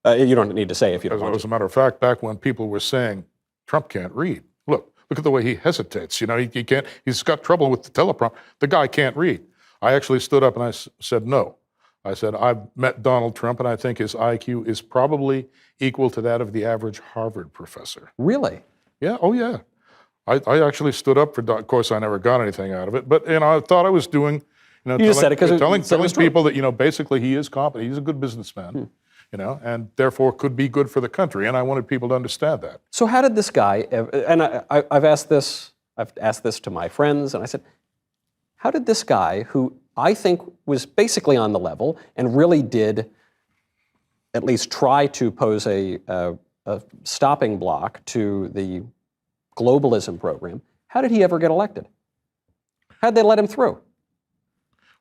You don't need to say if you don't want to. As a matter of fact, back when people were saying Trump can't read, look at the way he hesitates. He can't. He's got trouble with the teleprompter. The guy can't read. I actually stood up and I said no. I said I've met Donald Trump and I think his IQ is probably equal to that of the average Harvard professor. Really? Yeah. Oh yeah. I actually stood up for. Of course, I never got anything out of it, but I thought I was doing. You just said it because telling people that basically he is competent. He's a good businessman. And therefore could be good for the country. And I wanted people to understand that. So how did this guy, and I've asked this to my friends, and I said, how did this guy, who I think was basically on the level and really did at least try to pose a stopping block to the globalism program, how did he ever get elected? How'd they let him through?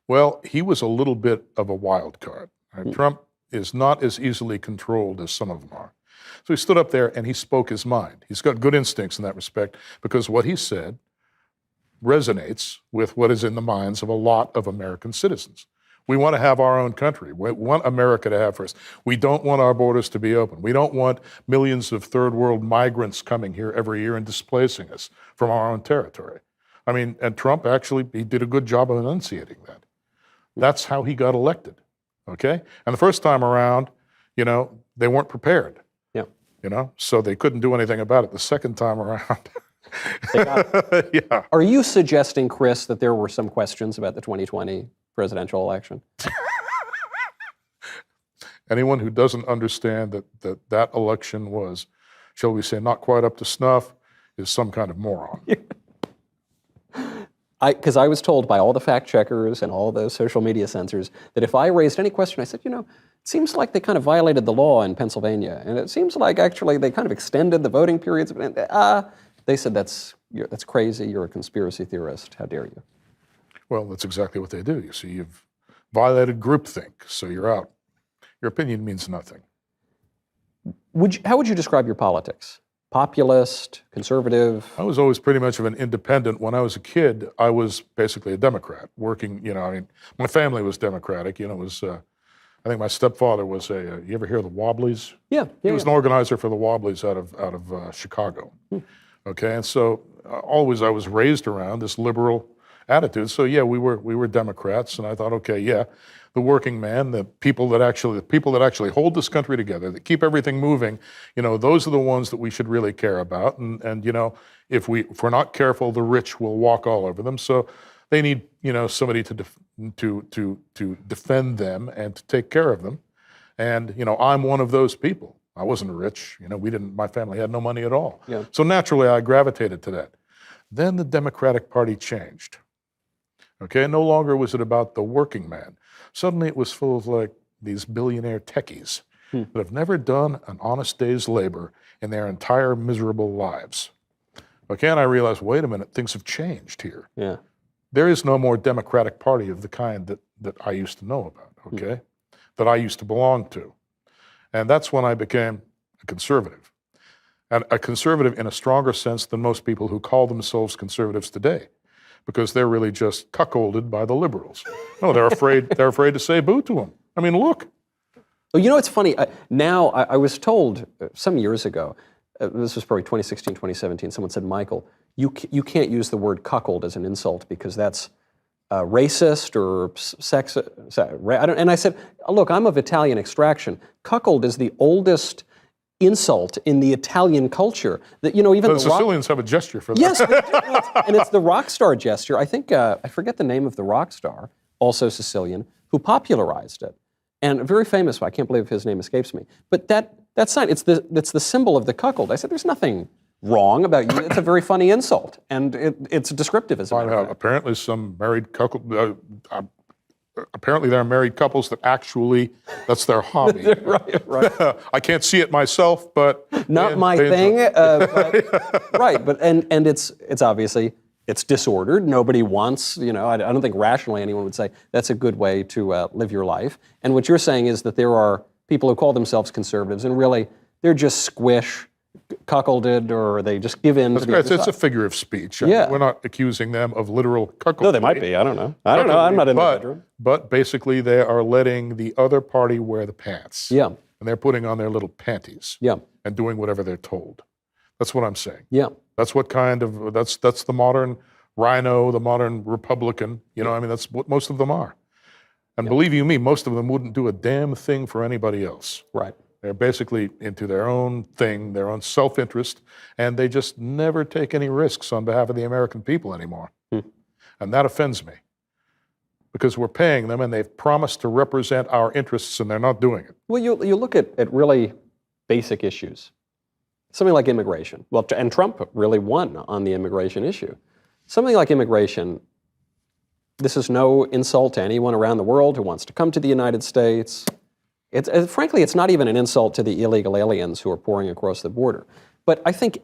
Well, he was a little bit of a wild card. Trump is not as easily controlled as some of them are. So he stood up there and he spoke his mind. He's got good instincts in that respect because what he said resonates with what is in the minds of a lot of American citizens. We want to have our own country. We want America to have first. We don't want our borders to be open. We don't want millions of third world migrants coming here every year and displacing us from our own territory. I mean, and Trump actually, he did a good job of enunciating that. That's how he got elected. Okay? And the first time around, they weren't prepared. Yeah. So they couldn't do anything about it. The second time around. Yeah. Are you suggesting, Chris, that there were some questions about the 2020 presidential election? Anyone who doesn't understand that election was, shall we say, not quite up to snuff, is some kind of moron. Because I was told by all the fact checkers and all those social media censors that if I raised any question, I said, it seems like they kind of violated the law in Pennsylvania, and it seems like actually they kind of extended the voting periods. They said that's crazy. You're a conspiracy theorist. How dare you? Well, that's exactly what they do. You see, you've violated groupthink, so you're out. Your opinion means nothing. How would you describe your politics? Populist, conservative? I was always pretty much of an independent. When I was a kid, I was basically a Democrat, working, my family was Democratic, it was I think my stepfather was a, you ever hear of the Wobblies? Yeah, He yeah, was an organizer for the Wobblies out of Chicago. Okay, and so always I was raised around this liberal attitude. So yeah, we were Democrats, and I thought, okay, yeah, the working man, the people that actually hold this country together, that keep everything moving, those are the ones that we should really care about. And if we're not careful, the rich will walk all over them. So they need somebody to defend them and to take care of them. And I'm one of those people. I wasn't rich. My family had no money at all. Yeah. So naturally, I gravitated to that. Then the Democratic Party changed. Okay, no longer was it about the working man. Suddenly it was full of like these billionaire techies that have never done an honest day's labor in their entire miserable lives. Okay, and I realized, wait a minute, things have changed here. yeah. There is no more Democratic Party of the kind that I used to know about, okay, that I used to belong to. And that's when I became a conservative. And a conservative in a stronger sense than most people who call themselves conservatives today, because they're really just cuckolded by the liberals. No, they're afraid to say boo to them. I mean, look. Well, it's funny. I was told some years ago, this was probably 2016, 2017, someone said, Michael, you can't use the word cuckold as an insult because that's racist or sexist. And I said, look, I'm of Italian extraction. Cuckold is the oldest insult in the Italian culture. That even the Sicilians have a gesture for that. Yes, and it's the rock star gesture. I think I forget the name of the rock star, also Sicilian, who popularized it, and a very famous. I can't believe his name escapes me. But that sign, it's the symbol of the cuckold. I said, there's nothing wrong about you. It's a very funny insult, and it's descriptive as a matter of fact. Apparently, some married couple. Apparently, there are married couples that actually that's their hobby. right. I can't see it myself, but not my thing. Right, but and it's obviously it's disordered. Nobody wants. I don't think rationally anyone would say that's a good way to live your life. And what you're saying is that there are people who call themselves conservatives, and really they're just squish, cuckolded, or they just give in. It's a figure of speech. Yeah. We're not accusing them of literal cuckoldry. No, they might be. I don't know. I'm not in the bedroom. But basically, they are letting the other party wear the pants. Yeah. And they're putting on their little panties. Yeah. And doing whatever they're told. That's what I'm saying. Yeah. That's what that's the modern rhino, the modern Republican. That's what most of them are. And believe you me, most of them wouldn't do a damn thing for anybody else. Right. They're basically into their own thing, their own self-interest, and they just never take any risks on behalf of the American people anymore. And that offends me, because we're paying them and they've promised to represent our interests and they're not doing it. Well, you look at really basic issues, something like immigration. Well, and Trump really won on the immigration issue. Something like immigration, this is no insult to anyone around the world who wants to come to the United States. Frankly, it's not even an insult to the illegal aliens who are pouring across the border. But I think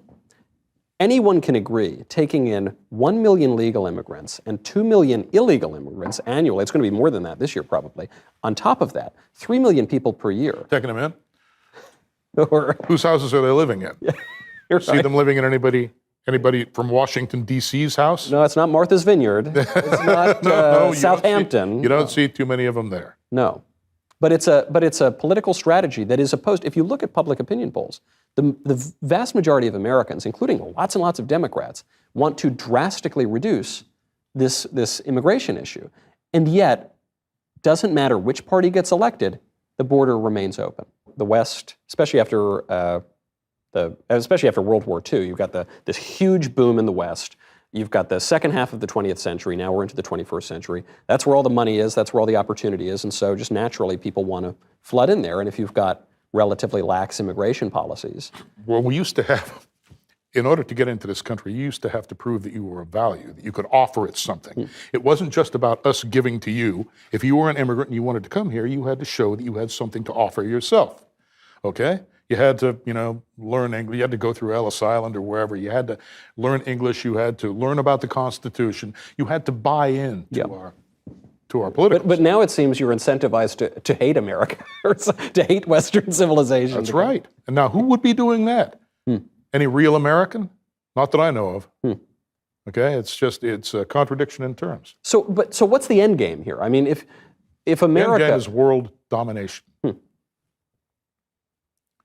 anyone can agree, taking in 1 million legal immigrants and 2 million illegal immigrants annually, it's going to be more than that this year probably, on top of that, 3 million people per year. Taking them in? Whose houses are they living in? Yeah, See them living in anybody from Washington, D.C.'s house? No, it's not Martha's Vineyard. It's not Southampton. You don't see too many of them there. No. But it's a political strategy that is opposed. If you look at public opinion polls, the vast majority of Americans, including lots and lots of Democrats, want to drastically reduce this immigration issue. And yet, doesn't matter which party gets elected, the border remains open. The West, especially after World War II, you've got this huge boom in the West. You've got the second half of the 20th century. Now we're into the 21st century. That's where all the money is. That's where all the opportunity is. And so just naturally, people want to flood in there. And if you've got relatively lax immigration policies. Well, we used to have, in order to get into this country, you used to have to prove that you were of value, that you could offer it something. It wasn't just about us giving to you. If you were an immigrant and you wanted to come here, you had to show that you had something to offer yourself. Okay? You had to, learn English. You had to go through Ellis Island or wherever. You had to learn English. You had to learn about the Constitution. You had to buy in to our political. But now it seems you're incentivized to hate America, or to hate Western civilization. That's right. And now who would be doing that? Any real American? Not that I know of. Okay, it's a contradiction in terms. So what's the end game here? I mean, if The end game America, is world domination.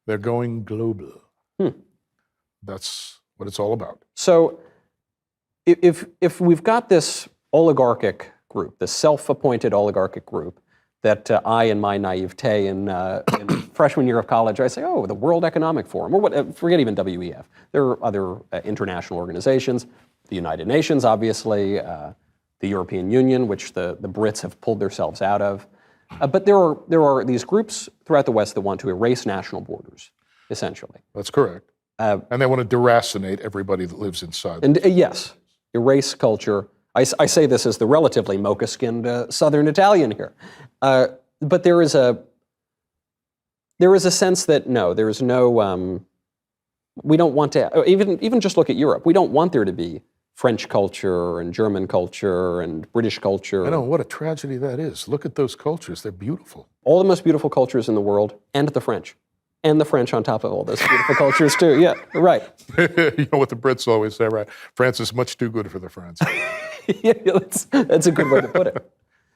They're going global. That's what it's all about. so if we've got this oligarchic group, this self-appointed oligarchic group, that I, in my naivete in freshman year of college, I say, oh, the World Economic Forum, or what, forget even WEF. There are other international organizations, the United Nations, obviously, the European Union, which the Brits have pulled themselves out of. But there are these groups throughout the West that want to erase national borders, essentially. That's correct. And they want to deracinate everybody that lives inside. And yes, erase culture. I say this as the relatively mocha-skinned Southern Italian here. But there is a sense that no, there is no, we don't want to, even just look at Europe, we don't want there to be French culture and German culture and British culture. I know, what a tragedy that is. Look at those cultures, they're beautiful. All the most beautiful cultures in the world, and the French. And the French on top of all those beautiful cultures too, yeah, right. You know what the Brits always say, right? France is much too good for the French. Yeah, that's a good way to put it.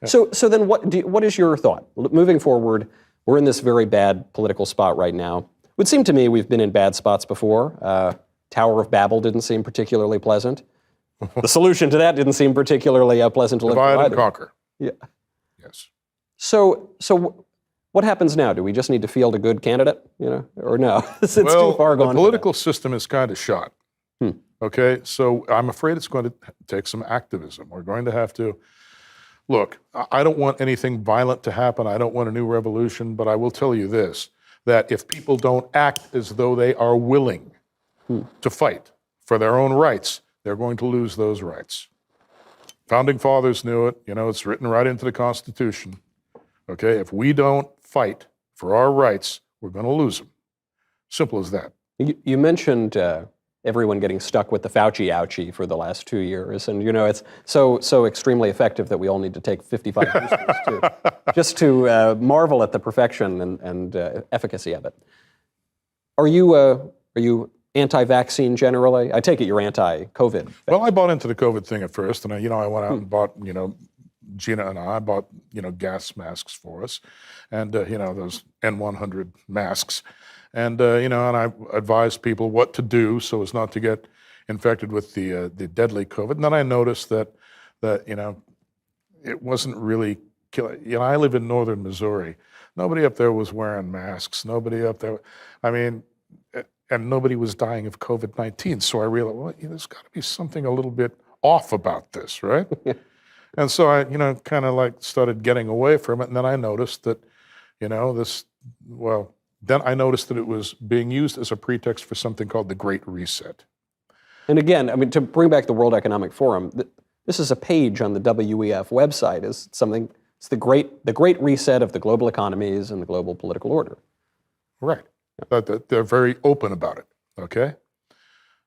So then what is your thought? Moving forward, we're in this very bad political spot right now. It would seem to me we've been in bad spots before. Tower of Babel didn't seem particularly pleasant. The solution to that didn't seem particularly pleasant to live through Divide either. and conquer. Yeah. Yes. So what happens now? Do we just need to field a good candidate, or no? It's too far gone. The political system is kind of shot. Okay, so I'm afraid it's going to take some activism. We're going to have to, look, I don't want anything violent to happen. I don't want a new revolution, but I will tell you this, that if people don't act as though they are willing to fight for their own rights, they're going to lose those rights. Founding fathers knew it. It's written right into the Constitution. Okay, if we don't fight for our rights, we're going to lose them. Simple as that. You mentioned everyone getting stuck with the Fauci ouchie for the last 2 years, and it's so extremely effective that we all need to take 55 boosters just to marvel at the perfection and efficacy of it. Are you anti-vaccine generally? I take it you're anti-COVID. Well, I bought into the COVID thing at first, and I went out and bought, Gina and I bought, gas masks for us, and those N100 masks, and and I advised people what to do so as not to get infected with the deadly COVID. And then I noticed that it wasn't really killing. I live in northern Missouri. Nobody up there was wearing masks. Nobody up there. And nobody was dying of COVID-19. So I realized, well, there's got to be something a little bit off about this, right? And so I, kind of started getting away from it. And then I noticed that, then I noticed that it was being used as a pretext for something called the Great Reset. And again, to bring back the World Economic Forum, this is a page on the WEF website. It's the Great Reset of the global economies and the global political order. Right. But they're very open about it, okay?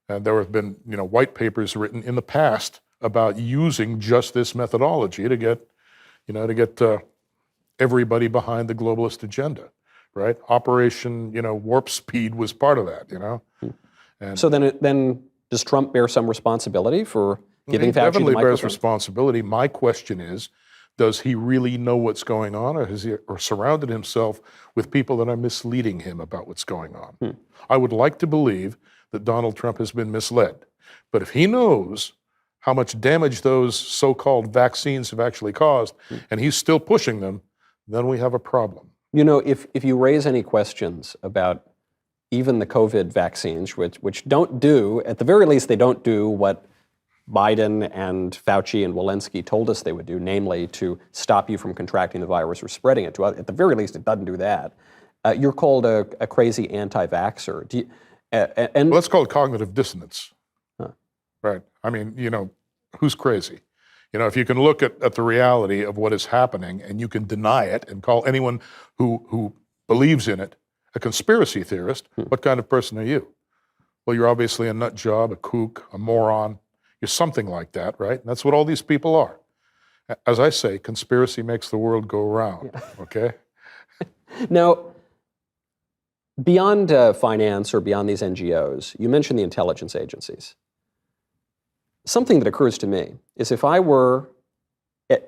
And there have been, white papers written in the past about using just this methodology to get everybody behind the globalist agenda, right? Operation, Warp Speed was part of that, And so then does Trump bear some responsibility for giving Fauci the microphone? He definitely bears responsibility. My question is, does he really know what's going on, or has he surrounded himself with people that are misleading him about what's going on? I would like to believe that Donald Trump has been misled. But if he knows how much damage those so-called vaccines have actually caused, and he's still pushing them, then we have a problem. If you raise any questions about even the COVID vaccines, which don't do, at the very least, they don't do what Biden and Fauci and Walensky told us they would do, namely to stop you from contracting the virus or spreading it to others. At the very least, it doesn't do that. You're called a crazy anti-vaxxer. Well, that's called cognitive dissonance. Right. I mean, who's crazy? If you can look at the reality of what is happening and you can deny it and call anyone who believes in it a conspiracy theorist, what kind of person are you? Well, you're obviously a nut job, a kook, a moron. You're something like that, right? And that's what all these people are. As I say, conspiracy makes the world go round, okay? Now, beyond finance or beyond these NGOs, you mentioned the intelligence agencies. Something that occurs to me is if I were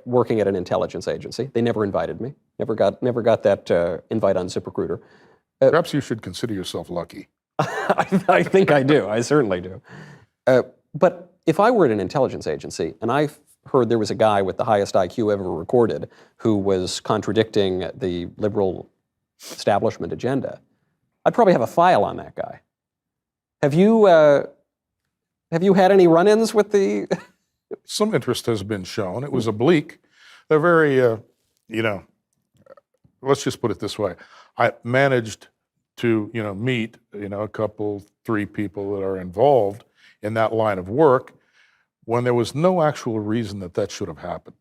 working at an intelligence agency. They never invited me. Never got that invite on ZipRecruiter. Perhaps you should consider yourself lucky. I think I do. I certainly do. But if I were at an intelligence agency and I heard there was a guy with the highest IQ ever recorded who was contradicting the liberal establishment agenda, I'd probably have a file on that guy. Have you had any run-ins with the? Some interest has been shown. It was oblique. They're very, let's just put it this way. I managed to, meet, a couple, 3 people that are involved in that line of work when there was no actual reason that should have happened.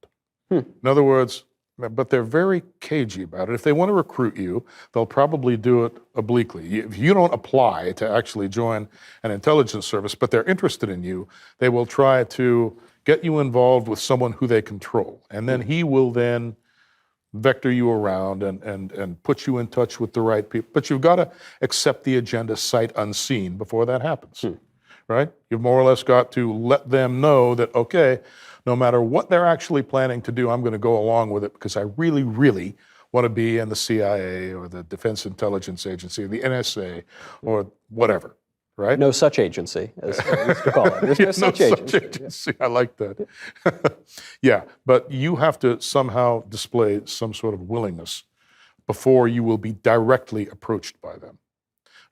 In other words, but they're very cagey about it. If they want to recruit you, they'll probably do it obliquely. If you don't apply to actually join an intelligence service, but they're interested in you, they will try to get you involved with someone who they control. And then he will then vector you around and put you in touch with the right people. But you've got to accept the agenda sight unseen before that happens, right? You've more or less got to let them know that, okay, no matter what they're actually planning to do, I'm going to go along with it because I really, really want to be in the CIA or the Defense Intelligence Agency or the NSA or whatever, right? No such agency, as I used to call it. There's no such agency. I like that. Yeah, but you have to somehow display some sort of willingness before you will be directly approached by them,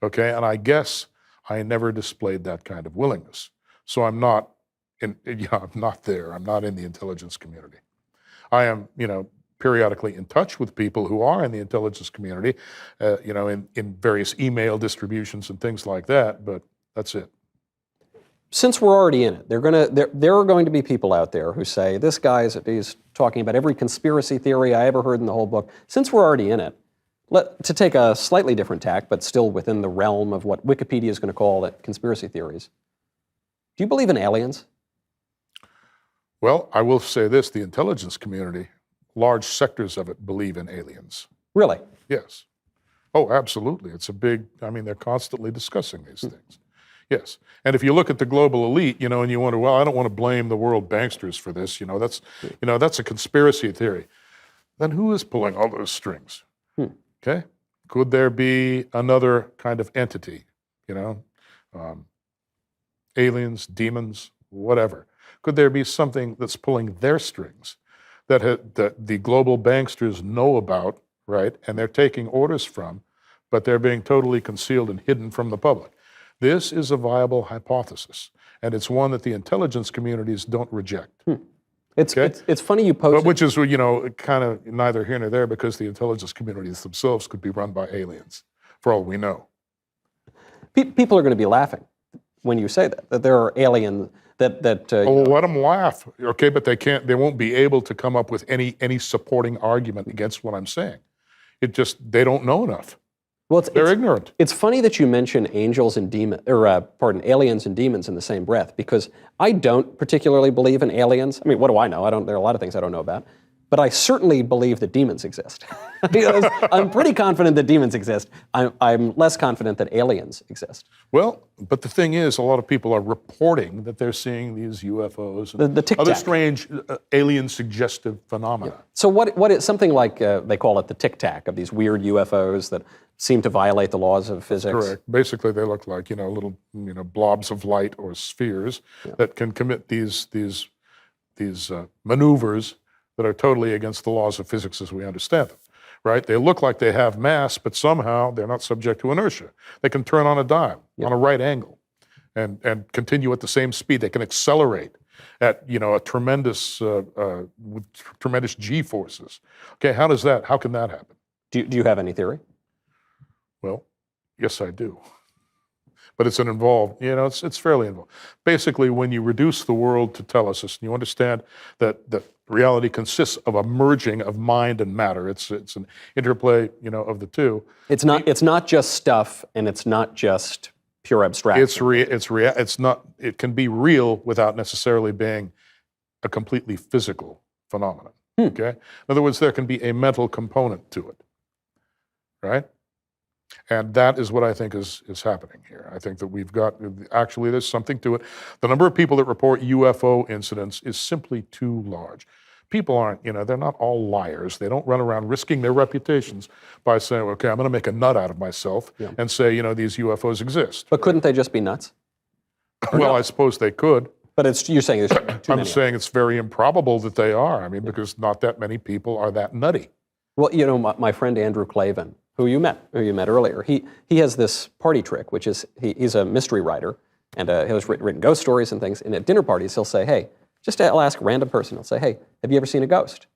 okay? And I guess I never displayed that kind of willingness. So I'm not I'm not there. I'm not in the intelligence community. I am, periodically in touch with people who are in the intelligence community, in various email distributions and things like that, but that's it. Since we're already in it, there are going to be people out there who say, this guy is talking about every conspiracy theory I ever heard in the whole book. Since we're already in it, to take a slightly different tack, but still within the realm of what Wikipedia is going to call it, conspiracy theories, do you believe in aliens? Well, I will say this, the intelligence community, large sectors of it believe in aliens. Really? Yes. Oh, absolutely. It's they're constantly discussing these things. Yes. And if you look at the global elite, and you wonder, well, I don't want to blame the world banksters for this, that's a conspiracy theory. Then who is pulling all those strings? Okay? Could there be another kind of entity, aliens, demons, whatever? Could there be something that's pulling their strings that the global banksters know about, right? And they're taking orders from, but they're being totally concealed and hidden from the public. This is a viable hypothesis, and it's one that the intelligence communities don't reject. It's funny you pose which is, kind of neither here nor there, because the intelligence communities themselves could be run by aliens, for all we know. People are going to be laughing when you say that there are aliens that let them laugh, okay? But they won't be able to come up with any supporting argument against what I'm saying. They don't know enough. Well, they're ignorant. It's funny that you mention aliens and demons in the same breath, because I don't particularly believe in aliens. I mean, what do I know? There are a lot of things I don't know about. But I certainly believe that demons exist. I'm pretty confident that demons exist. I'm less confident that aliens exist. Well, but the thing is, a lot of people are reporting that they're seeing these UFOs and the tic-tac. Other strange alien-suggestive phenomena. Yeah. So what is something like, they call it the tic-tac, of these weird UFOs that seem to violate the laws of physics? Correct. Basically, they look like, little, blobs of light or spheres that can commit these maneuvers that are totally against the laws of physics as we understand them, right? They look like they have mass, but somehow they're not subject to inertia. They can turn on a dime on a right angle and continue at the same speed. They can accelerate at, a tremendous, with tremendous G forces. Okay, how can that happen? Do you have any theory? Well, yes, I do. But it's it's fairly involved. Basically, when you reduce the world to telesis, and you understand that reality consists of a merging of mind and matter. It's an interplay, of the two. It's not just stuff, and it's not just pure abstraction. It's not. It can be real without necessarily being a completely physical phenomenon. Okay. In other words, there can be a mental component to it, right? And that is what I think is happening here. I think that there's something to it. The number of people that report UFO incidents is simply too large. People aren't, they're not all liars. They don't run around risking their reputations by saying, okay, I'm going to make a nut out of myself and say, these UFOs exist. But couldn't they just be nuts? Well, I suppose they could. But you're saying there's too many. I'm saying it's very improbable that they are. I mean, because not that many people are that nutty. Well, my friend Andrew Clavin, who you met earlier, he has this party trick, which is he's a mystery writer, and he has written ghost stories and things. And at dinner parties, he'll say, hey, I'll ask a random person, he'll say, hey, have you ever seen a ghost?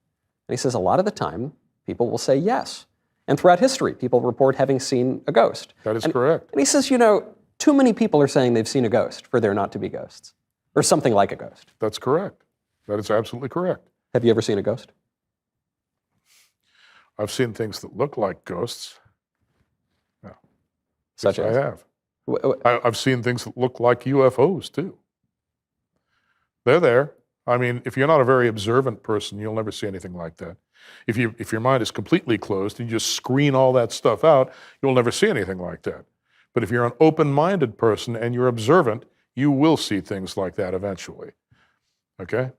And he says a lot of the time, people will say yes. And throughout history, people report having seen a ghost. That is correct. And he says, too many people are saying they've seen a ghost for there not to be ghosts, or something like a ghost. That's correct. That is absolutely correct. Have you ever seen a ghost? I've seen things that look like ghosts. Yeah. Such yes, as? I have. I've seen things that look like UFOs, too. They're there. I mean, if you're not a very observant person, you'll never see anything like that. If your mind is completely closed and you just screen all that stuff out, you'll never see anything like that. But if you're an open-minded person and you're observant, you will see things like that eventually. Okay?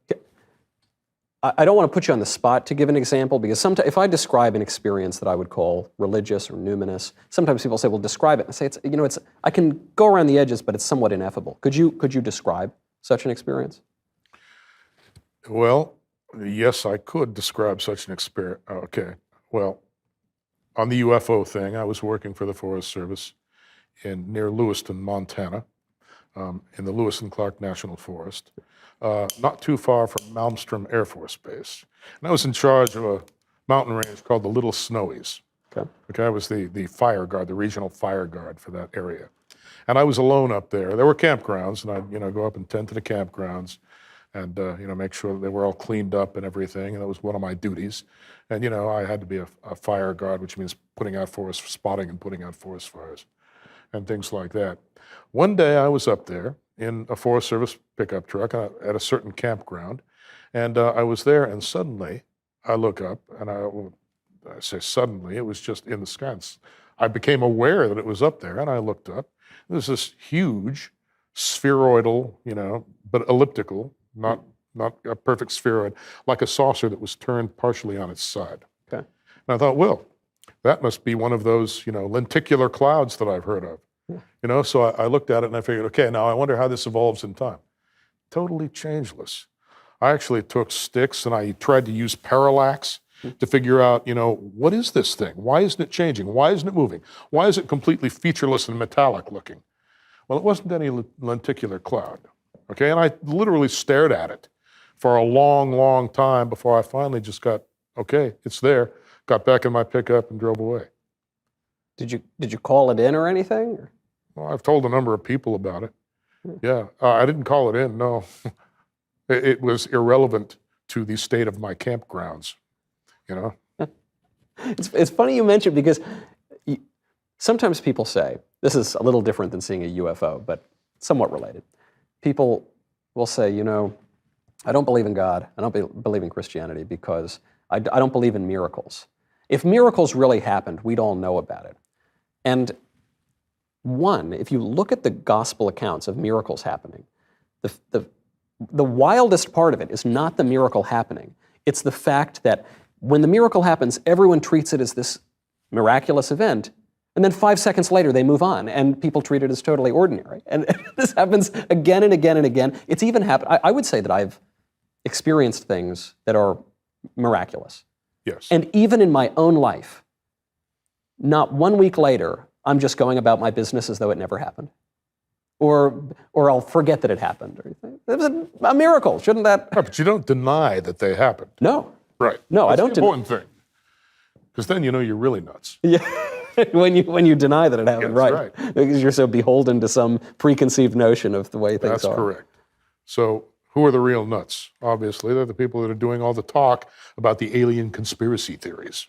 I don't want to put you on the spot to give an example, because sometimes if I describe an experience that I would call religious or numinous, sometimes people say, well, describe it. And I say, I can go around the edges, but it's somewhat ineffable. Could you describe such an experience? Well, yes, I could describe such an experience. Okay. Well, on the UFO thing, I was working for the Forest Service near Lewiston, Montana, in the Lewis and Clark National Forest, not too far from Malmstrom Air Force Base. And I was in charge of a mountain range called the Little Snowies. Okay, I was the fire guard, the regional fire guard for that area. And I was alone up there. There were campgrounds, and I'd go up and tend to the campgrounds and make sure that they were all cleaned up and everything. And that was one of my duties. And I had to be a fire guard, which means putting out forest, spotting and putting out forest fires and things like that. One day I was up there in a Forest Service pickup truck at a certain campground, and I was there, and suddenly I look up, and I say suddenly, it was just in the sky. I became aware that it was up there, and I looked up. There's this huge spheroidal, but elliptical, not a perfect spheroid, like a saucer that was turned partially on its side. Okay. And I thought, well, that must be one of those, lenticular clouds that I've heard of. So I looked at it and I figured, okay, now I wonder how this evolves in time. Totally changeless. I actually took sticks and I tried to use parallax to figure out, what is this thing? Why isn't it changing? Why isn't it moving? Why is it completely featureless and metallic looking? Well, it wasn't any lenticular cloud, okay? And I literally stared at it for a long, long time before I finally just got, okay, it's there, got back in my pickup and drove away. Did you call it in or anything? Or? Well, I've told a number of people about it. Yeah, I didn't call it in, no. It was irrelevant to the state of my campgrounds, It's funny you mentioned, because sometimes people say, this is a little different than seeing a UFO, but somewhat related. People will say, I don't believe in God, I don't believe in Christianity because I don't believe in miracles. If miracles really happened, we'd all know about it. And if you look at the gospel accounts of miracles happening, the wildest part of it is not the miracle happening. It's the fact that when the miracle happens, everyone treats it as this miraculous event, and then 5 seconds later they move on, and people treat it as totally ordinary. And this happens again and again and again. It's even happened. I would say that I've experienced things that are miraculous. Yes. And even in my own life, not 1 week later, I'm just going about my business as though it never happened. Or I'll forget that it happened. Or anything. It was a miracle, shouldn't that? Right, but you don't deny that they happened. No. Right. No, That's I don't. the important thing. Because then you're really nuts. Yeah. when you deny that it happened, Yes, right? Because you're so beholden to some preconceived notion of the way things are. That's correct. So who are the real nuts? Obviously, they're the people that are doing all the talk about the alien conspiracy theories.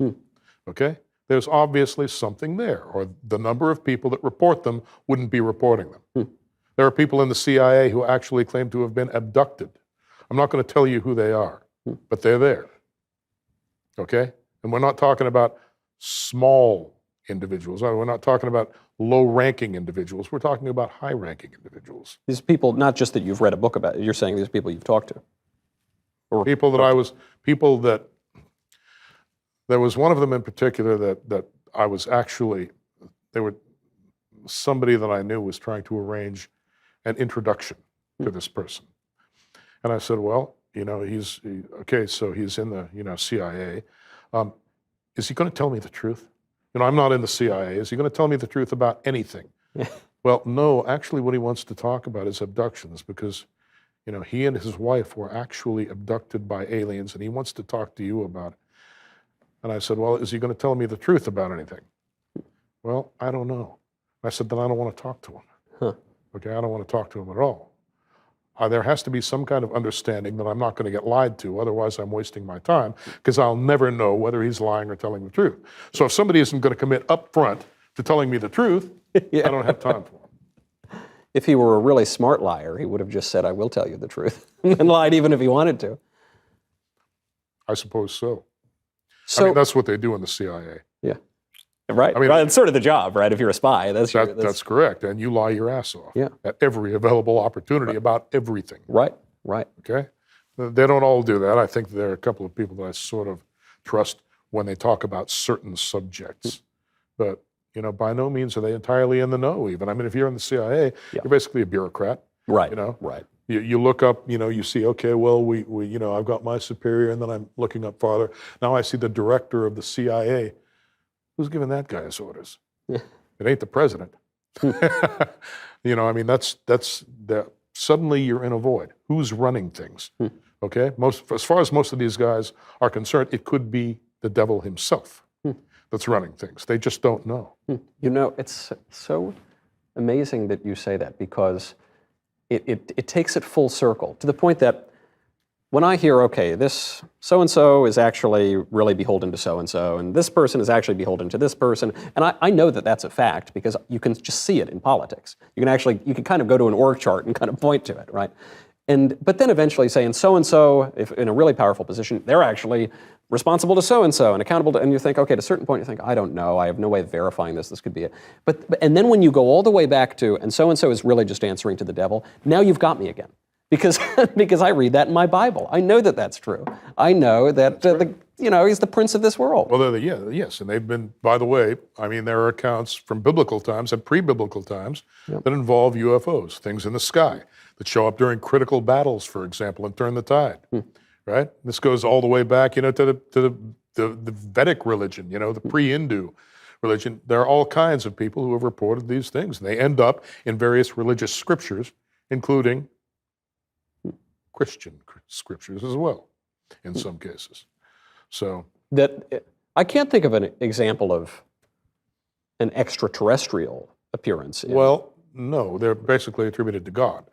Okay? There's obviously something there, or the number of people that report them wouldn't be reporting them. There are people in the CIA who actually claim to have been abducted. I'm not going to tell you who they are, but they're there. Okay? And we're not talking about small individuals. We're not talking about low-ranking individuals. We're talking about high-ranking individuals. These people, not just that you've read a book about, you're saying these people you've talked to. Or People that there was one of them in particular that I was actually, somebody that I knew was trying to arrange an introduction to this person. And I said, well, okay, so he's in the, CIA. Is he going to tell me the truth? I'm not in the CIA. Is he going to tell me the truth about anything? Well, no, actually what he wants to talk about is abductions because, he and his wife were actually abducted by aliens and he wants to talk to you about it. And I said, well, is he going to tell me the truth about anything? Well, I don't know. I said, then I don't want to talk to him. Huh. Okay, I don't want to talk to him at all. There has to be some kind of understanding that I'm not going to get lied to, otherwise I'm wasting my time, because I'll never know whether he's lying or telling the truth. So if somebody isn't going to commit up front to telling me the truth, Yeah. I don't have time for him. If he were a really smart liar, he would have just said, I will tell you the truth, and lied even if he wanted to. I suppose so. So, that's what they do in the CIA. yeah. Right. right. It's sort of the job, right? If you're a spy, that's correct. And you lie your ass off at every available opportunity about everything. Right. Okay? They don't all do that. I think there are a couple of people that I sort of trust when they talk about certain subjects. But, by no means are they entirely in the know even. if you're in the CIA, you're basically a bureaucrat. Right. Right. You look up, you see, okay, well, we I've got my superior, and then I'm looking up farther. Now I see the director of the CIA. Who's giving that guy his orders? It ain't the president. That's suddenly you're in a void. Who's running things? Okay, as far as most of these guys are concerned, it could be the devil himself that's running things. They just don't know. It's so amazing that you say that, because it takes it full circle to the point that when I hear, okay, this so-and-so is actually really beholden to so-and-so, and this person is actually beholden to this person, and I know that that's a fact because you can just see it in politics. You can kind of go to an org chart and kind of point to it, right? But then eventually say, and so-and-so, if in a really powerful position, they're actually responsible to so-and-so and accountable to, and you think, okay, at a certain point you think, I don't know, I have no way of verifying this could be it. And then when you go all the way back to, and so-and-so is really just answering to the devil, now you've got me again. Because I read that in my Bible. I know that that's true. I know that he's the prince of this world. Well, yes, and they've been. By the way, there are accounts from biblical times and pre-biblical times that involve UFOs, things in the sky that show up during critical battles, for example, and turn the tide. Right. This goes all the way back, to the Vedic religion, the pre-Hindu religion. There are all kinds of people who have reported these things, and they end up in various religious scriptures, including Christian scriptures as well, in some cases. So I can't think of an example of an extraterrestrial appearance. Well, no, they're basically attributed to God.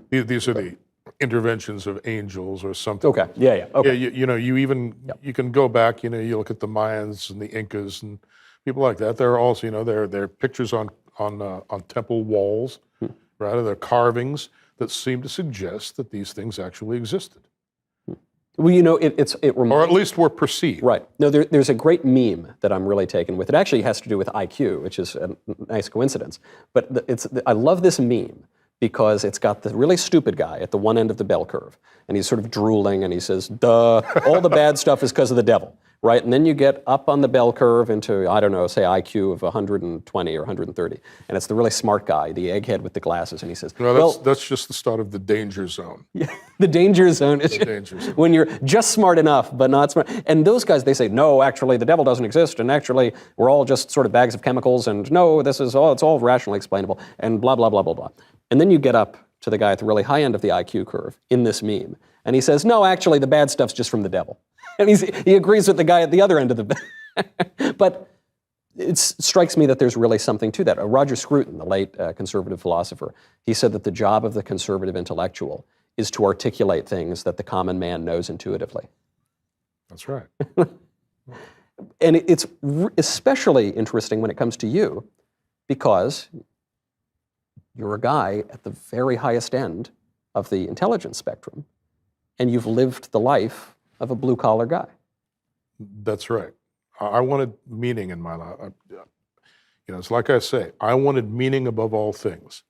These are the interventions of angels or something. Okay. Yeah. Okay. Yeah. You can go back. You look at the Mayans and the Incas and people like that. There are also, there are pictures on temple walls, right? There are carvings that seem to suggest that these things actually existed. Well, it reminds, or at least were perceived. Right. No, there's a great meme that I'm really taken with. It actually has to do with IQ, which is a nice coincidence. But I love this meme because it's got the really stupid guy at the one end of the bell curve, and he's sort of drooling, and he says, duh, all the bad stuff is because of the devil, right? And then you get up on the bell curve into, I don't know, say IQ of 120 or 130, and it's the really smart guy, the egghead with the glasses, and he says, well, that's just the start of the danger zone. Yeah, the danger zone is when you're just smart enough, but not smart. And those guys, they say, no, actually, the devil doesn't exist, and actually, we're all just sort of bags of chemicals, and no, it's all rationally explainable, and blah, blah, blah, blah, blah. And then you get up to the guy at the really high end of the IQ curve in this meme, and he says, no, actually, the bad stuff's just from the devil. And he agrees with the guy at the other end of the But it strikes me that there's really something to that. Roger Scruton, the late conservative philosopher, he said that the job of the conservative intellectual is to articulate things that the common man knows intuitively. That's right. And it's especially interesting when it comes to you, because you're a guy at the very highest end of the intelligence spectrum, and you've lived the life of a blue-collar guy. That's right. I wanted meaning in my life. It's like I say, I wanted meaning above all things.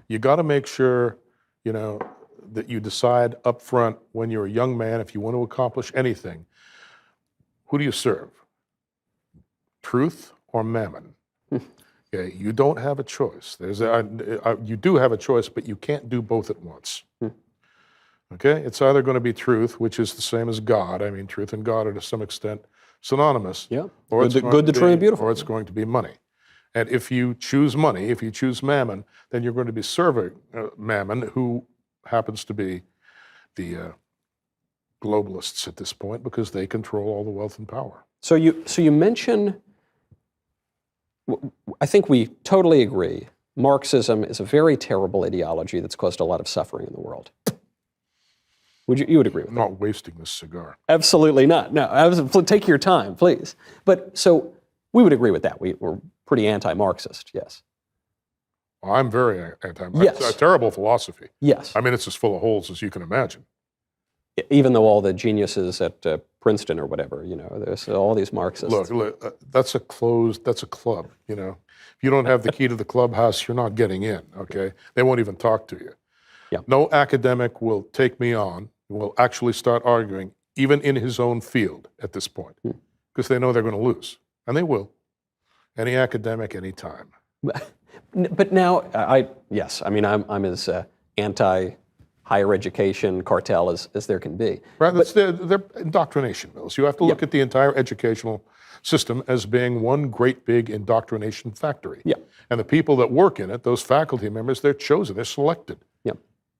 You got to make sure, that you decide up front when you're a young man, if you want to accomplish anything, who do you serve? Truth or mammon? Okay, you don't have a choice. You do have a choice, but you can't do both at once. Okay, it's either going to be truth, which is the same as God. I mean, truth and God are to some extent synonymous. Yeah. Or Good, the true, and beautiful. Or it's going to be money. And if you choose money, if you choose mammon, then you're going to be serving mammon, who happens to be the globalists at this point, because they control all the wealth and power. So you mention, I think we totally agree, Marxism is a very terrible ideology that's caused a lot of suffering in the world. You would agree with that? I'm not wasting this cigar. Absolutely not. No, take your time, please. But so we would agree with that. We're pretty anti-Marxist, yes. Well, I'm very anti-Marxist. Yes. It's a terrible philosophy. Yes. I mean, it's as full of holes as you can imagine. Even though all the geniuses at Princeton or whatever, there's all these Marxists. Look, that's a club, If you don't have the key to the clubhouse, you're not getting in, okay? They won't even talk to you. Yeah. No academic will take me on, will actually start arguing, even in his own field at this point, because they know they're going to lose. And they will. Any academic, any time. But now, I'm as anti-higher education cartel as there can be. Right, they're indoctrination mills. You have to look at the entire educational system as being one great big indoctrination factory. Yeah. And the people that work in it, those faculty members, they're chosen, they're selected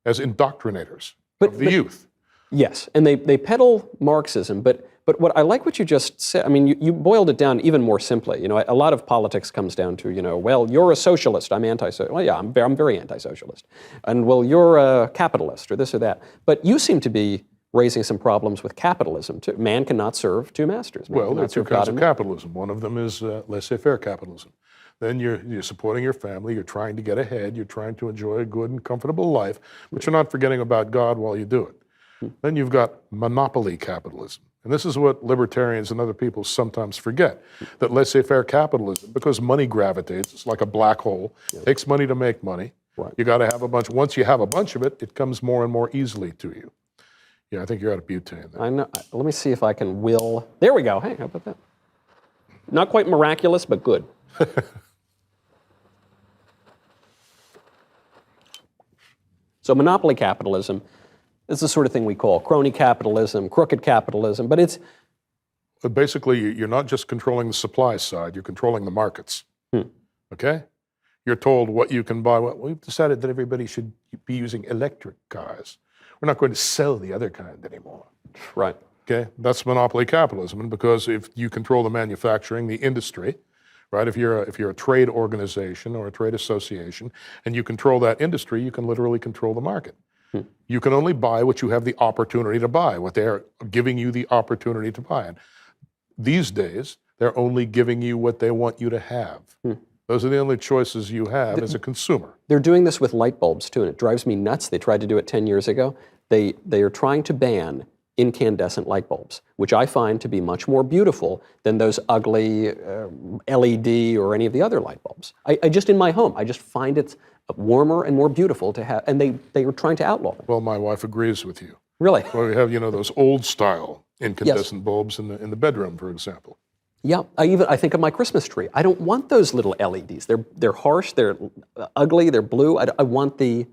as indoctrinators of the youth. Yes, and they peddle Marxism, but what I like what you just said, I mean, you boiled it down even more simply. A lot of politics comes down to, well, you're a socialist, I'm anti-socialist. Well, yeah, I'm very anti-socialist. And, well, you're a capitalist or this or that. But you seem to be raising some problems with capitalism, too. Man cannot serve two masters. Well, there are two kinds of capitalism. One of them is laissez-faire capitalism. Then you're supporting your family, you're trying to get ahead, you're trying to enjoy a good and comfortable life, but you're not forgetting about God while you do it. Then you've got monopoly capitalism. And this is what libertarians and other people sometimes forget, that laissez-faire capitalism, because money gravitates, it's like a black hole, takes money to make money. Right. You got to have a bunch. Once you have a bunch of it, it comes more and more easily to you. Yeah, I think you're out of butane there. I know. Let me see if I can will. There we go. Hey, how about that? Not quite miraculous, but good. So monopoly capitalism is the sort of thing we call crony capitalism, crooked capitalism, but it's... But basically, you're not just controlling the supply side, you're controlling the markets, okay? You're told what you can buy. Well, we've decided that everybody should be using electric cars. We're not going to sell the other kind anymore. Right. Okay, that's monopoly capitalism, and because if you control the manufacturing, the industry, right? If you're a trade organization or a trade association, and you control that industry, you can literally control the market. You can only buy what you have the opportunity to buy, what they're giving you the opportunity to buy. And these days, they're only giving you what they want you to have. Those are the only choices you have as a consumer. They're doing this with light bulbs too, and it drives me nuts. They tried to do it 10 years ago. They are trying to ban incandescent light bulbs, which I find to be much more beautiful than those ugly LED or any of the other light bulbs. I just, in my home, I just find it warmer and more beautiful to have, and they are trying to outlaw them. Well, my wife agrees with you. Really? Well, we have, those old style incandescent bulbs in the bedroom, for example. Yeah, I think of my Christmas tree. I don't want those little LEDs. They're harsh, they're ugly, they're blue. I want the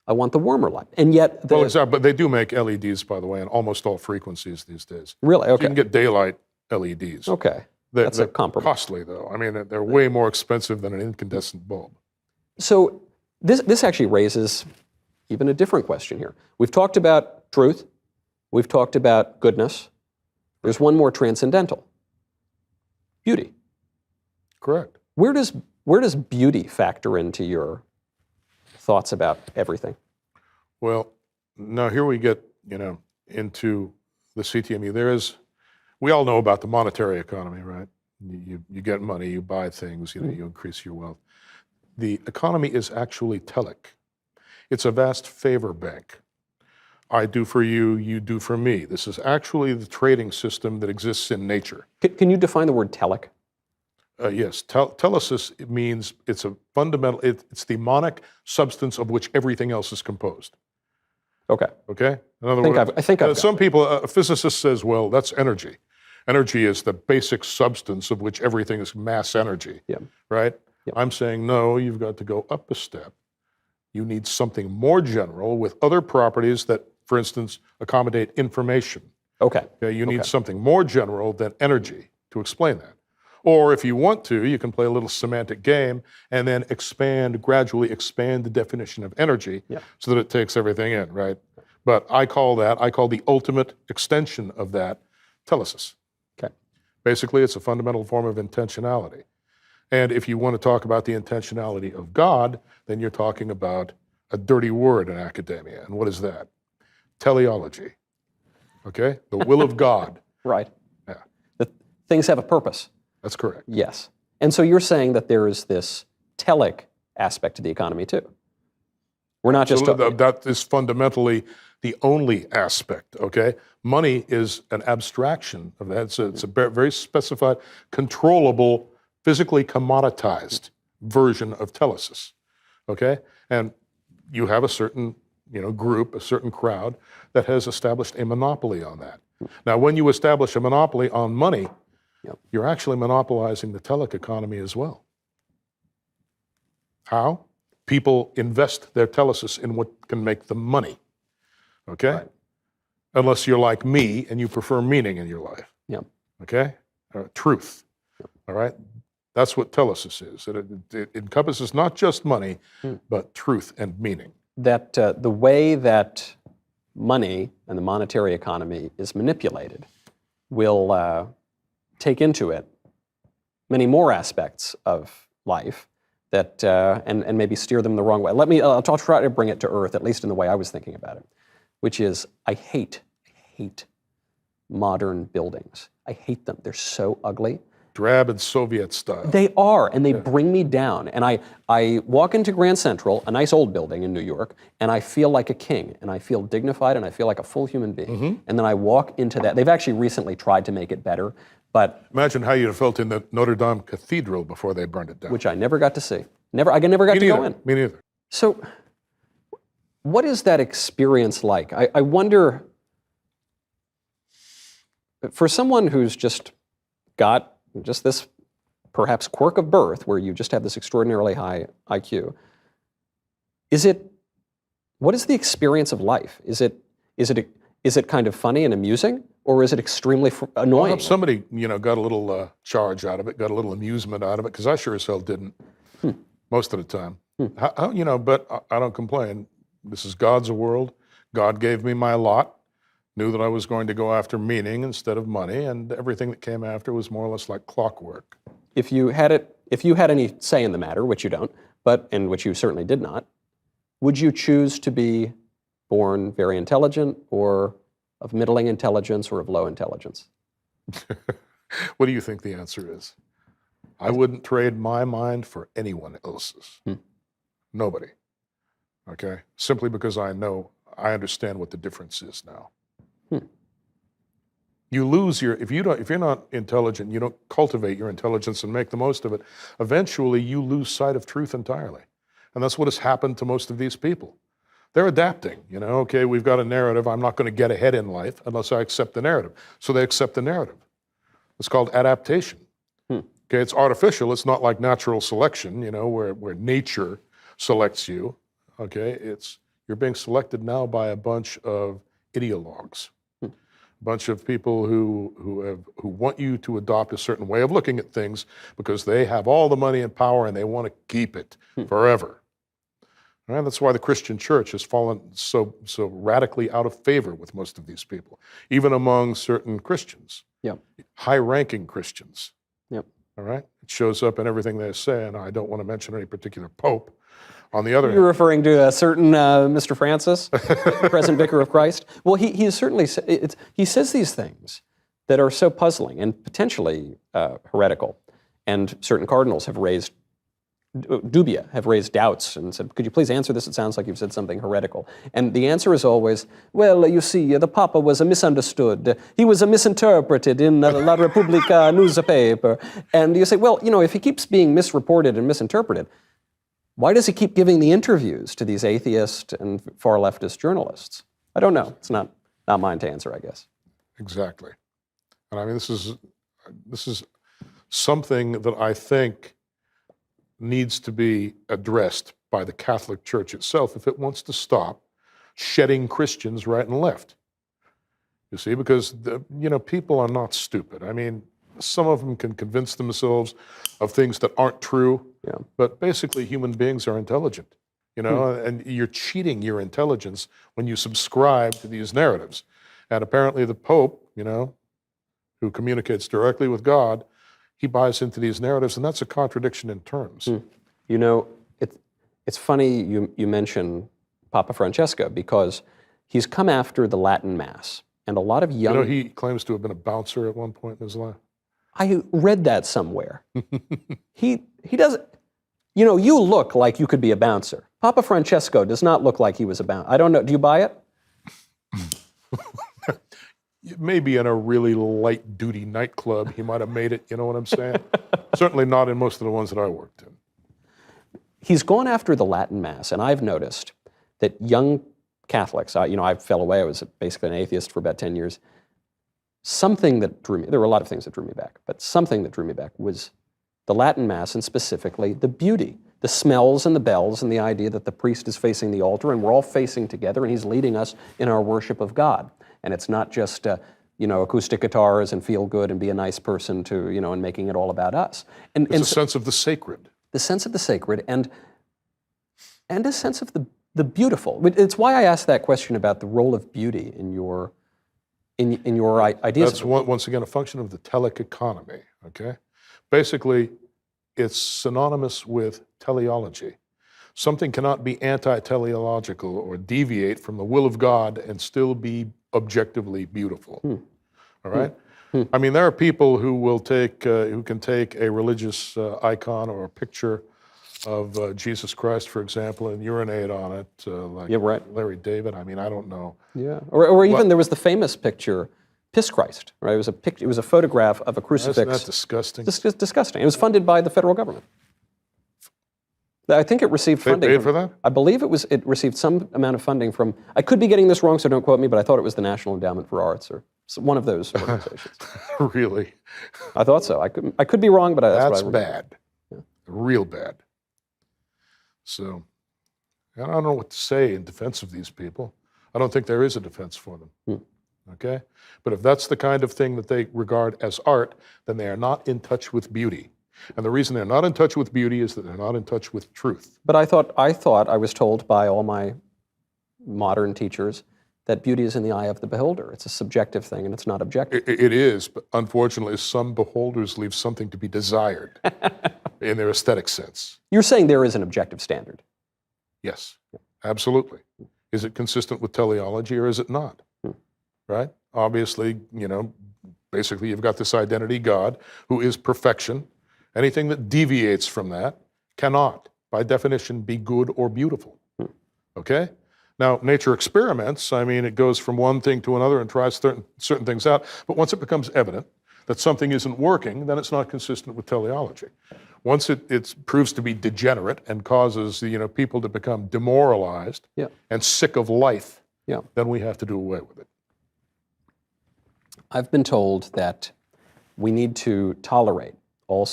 warmer light. And yet... Well, exactly, but they do make LEDs, by the way, in almost all frequencies these days. Really? Okay. You can get daylight LEDs. Okay. That's a compromise. They're costly, though. I mean, they're way more expensive than an incandescent bulb. So this actually raises even a different question here. We've talked about truth. We've talked about goodness. There's one more transcendental. Beauty. Correct. Where does beauty factor into your thoughts about everything? Well, now here we get, into the CTME. We all know about the monetary economy, right? You get money, you buy things, you increase your wealth. The economy is actually telic. It's a vast favor bank. I do for you, you do for me. This is actually the trading system that exists in nature. Can you define the word telic? Yes, telesis, it means it's a fundamental, it's the mnemonic substance of which everything else is composed. Okay. Okay? In other I think I've got some people, a physicist says, well, that's energy. Energy is the basic substance of which everything is mass energy, Yeah. right? Yeah. I'm saying, no, you've got to go up a step. You need something more general with other properties that, for instance, accommodate information. Okay. Okay? You need something more general than energy to explain that. Or if you want to, you can play a little semantic game and then gradually expand the definition of energy so that it takes everything in, right? But I call the ultimate extension of that telesis. Okay. Basically, it's a fundamental form of intentionality. And if you want to talk about the intentionality of God, then you're talking about a dirty word in academia. And what is that? Teleology. Okay? The will of God. Right. Yeah. That things have a purpose. That's correct. Yes. And so you're saying that there is this telic aspect to the economy too. We're not just... that is fundamentally the only aspect, okay? Money is an abstraction of that. It's a very specified, controllable, physically commoditized version of telesis, okay? And you have a certain group, a certain crowd that has established a monopoly on that. Now, when you establish a monopoly on money, you're actually monopolizing the telic economy as well. How? People invest their telesis in what can make them money, okay? Right. Unless you're like me and you prefer meaning in your life, okay? Truth, all right? That's what telesis is. It encompasses not just money, but truth and meaning. That the way that money and the monetary economy is manipulated will take into it many more aspects of life that and maybe steer them the wrong way. I'll try to bring it to earth, at least in the way I was thinking about it, which is I hate modern buildings. I hate them. They're so ugly. Drab and Soviet style. They are, and they bring me down. And I walk into Grand Central, a nice old building in New York, and I feel like a king, and I feel dignified, and I feel like a full human being. Mm-hmm. And then I walk into that. They've actually recently tried to make it better, but... Imagine how you'd have felt in the Notre Dame Cathedral before they burned it down. Which I never got to see. I never got to go in. Me neither. So what is that experience like? I wonder, for someone who's just got just this perhaps quirk of birth where you just have this extraordinarily high IQ, what is the experience of life? Is it kind of funny and amusing, or is it extremely annoying? Well, somebody got a little charge out of it, got a little amusement out of it, because I sure as hell didn't most of the time. But I don't complain. This is God's world. God gave me my lot. Knew that I was going to go after meaning instead of money, and everything that came after was more or less like clockwork. If you had any say in the matter, which you don't, and which you certainly did not, would you choose to be born very intelligent, or of middling intelligence, or of low intelligence? What do you think the answer is? I wouldn't trade my mind for anyone else's. Nobody. Okay? Simply because I understand what the difference is now. You lose if you're not intelligent, you don't cultivate your intelligence and make the most of it, eventually you lose sight of truth entirely. And that's what has happened to most of these people. They're adapting, okay, we've got a narrative, I'm not going to get ahead in life unless I accept the narrative. So they accept the narrative. It's called adaptation. Okay, it's artificial, it's not like natural selection, where nature selects you. Okay, you're being selected now by a bunch of ideologues. A bunch of people who want you to adopt a certain way of looking at things because they have all the money and power and they want to keep it forever. And that's why the Christian church has fallen so radically out of favor with most of these people, even among certain Christians, high-ranking Christians. All right, it shows up in everything they say, and I don't want to mention any particular pope. On the other hand, you're referring to a certain Mr. Francis, present Vicar of Christ. Well, he is certainly he says these things that are so puzzling and potentially heretical, and certain cardinals have raised doubts and said, "Could you please answer this? It sounds like you've said something heretical." And the answer is always, "Well, you see, the Papa was misunderstood. He was misinterpreted in La Repubblica newspaper." And you say, well, if he keeps being misreported and misinterpreted, why does he keep giving the interviews to these atheist and far leftist journalists? I don't know. It's not mine to answer, I guess. Exactly. And I mean, this is something that I think needs to be addressed by the Catholic Church itself if it wants to stop shedding Christians right and left. You see, because people are not stupid. I mean, some of them can convince themselves of things that aren't true, but basically human beings are intelligent, and you're cheating your intelligence when you subscribe to these narratives. And apparently the Pope, who communicates directly with God, he buys into these narratives, and that's a contradiction in terms. It's funny you mention Papa Francesco, because he's come after the Latin Mass, and a lot of young... he claims to have been a bouncer at one point in his life. I read that somewhere. He doesn't... you look like you could be a bouncer. Papa Francesco does not look like he was a bouncer. I don't know. Do you buy it? Maybe in a really light-duty nightclub, he might have made it, you know what I'm saying? Certainly not in most of the ones that I worked in. He's gone after the Latin Mass, and I've noticed that young Catholics, I fell away, I was basically an atheist for about 10 years. Something that drew me, there were a lot of things that drew me back, but something that drew me back was the Latin Mass, and specifically the beauty, the smells and the bells, and the idea that the priest is facing the altar and we're all facing together and he's leading us in our worship of God. And it's not just, acoustic guitars and feel good and be a nice person to, and making it all about us. It's a sense of the sacred. The sense of the sacred and a sense of the beautiful. It's why I asked that question about the role of beauty in your ideas. That's once again a function of the telic economy, okay? Basically, it's synonymous with teleology. Something cannot be anti-teleological or deviate from the will of God and still be objectively beautiful. All right? I mean, there are people who can take a religious icon or a picture of Jesus Christ, for example, and urinate on it, like Larry David. I mean, I don't know. Yeah, or even there was the famous picture, Piss Christ, right? It was a photograph of a crucifix. That's disgusting. Disgusting. It was funded by the federal government. I think it received funding. They paid for that? I believe it received some amount of funding from, I could be getting this wrong, so don't quote me, but I thought it was the National Endowment for Arts or one of those organizations. Really? I thought so. I could be wrong, but that's what I bad. Yeah. Real bad. So, I don't know what to say in defense of these people. I don't think there is a defense for them. Okay? But if that's the kind of thing that they regard as art, then they are not in touch with beauty. And the reason they're not in touch with beauty is that they're not in touch with truth. But I was told by all my modern teachers that beauty is in the eye of the beholder. It's a subjective thing, and it's not objective. It is, but unfortunately, some beholders leave something to be desired in their aesthetic sense. You're saying there is an objective standard? Yes, absolutely. Is it consistent with teleology or is it not? Right? Obviously, basically you've got this identity, God, who is perfection. Anything that deviates from that cannot, by definition, be good or beautiful. Okay? Now, nature experiments. I mean, it goes from one thing to another and tries certain things out. But once it becomes evident that something isn't working, then it's not consistent with teleology. Once it proves to be degenerate and causes people to become demoralized and sick of life, then we have to do away with it. I've been told that we need to tolerate all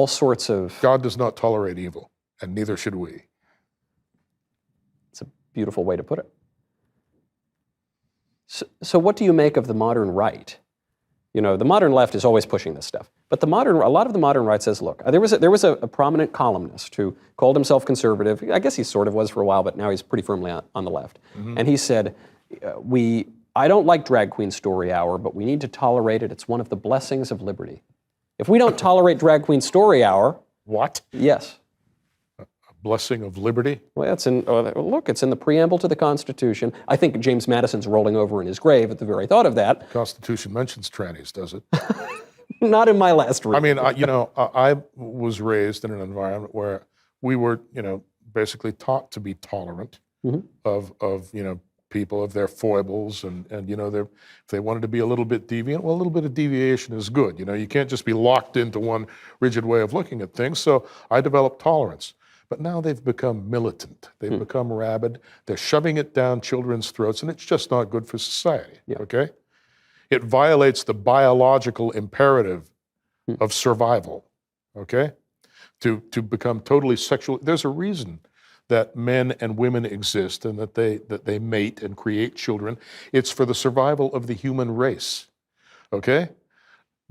sorts of... God does not tolerate evil, and neither should we. It's a beautiful way to put it. So what do you make of the modern right? The modern left is always pushing this stuff. But a lot of the modern right says, look, there was a prominent columnist who called himself conservative. I guess he sort of was for a while, but now he's pretty firmly on the left. And he said, I don't like Drag Queen Story Hour, but we need to tolerate it. It's one of the blessings of liberty. If we don't tolerate Drag Queen Story Hour... What? Yes. A blessing of liberty? Well, it's in the preamble to the Constitution. I think James Madison's rolling over in his grave at the very thought of that. The Constitution mentions trannies, does it? Not in my last read. I mean, I was raised in an environment where we were, basically taught to be tolerant of people, of their foibles, and if they wanted to be a little bit deviant, well, a little bit of deviation is good. You can't just be locked into one rigid way of looking at things. So I developed tolerance. But now they've become militant. They've become rabid. They're shoving it down children's throats, and it's just not good for society, okay? It violates the biological imperative of survival, okay? To become totally sexual. There's a reason that men and women exist and that they mate and create children. It's for the survival of the human race, okay?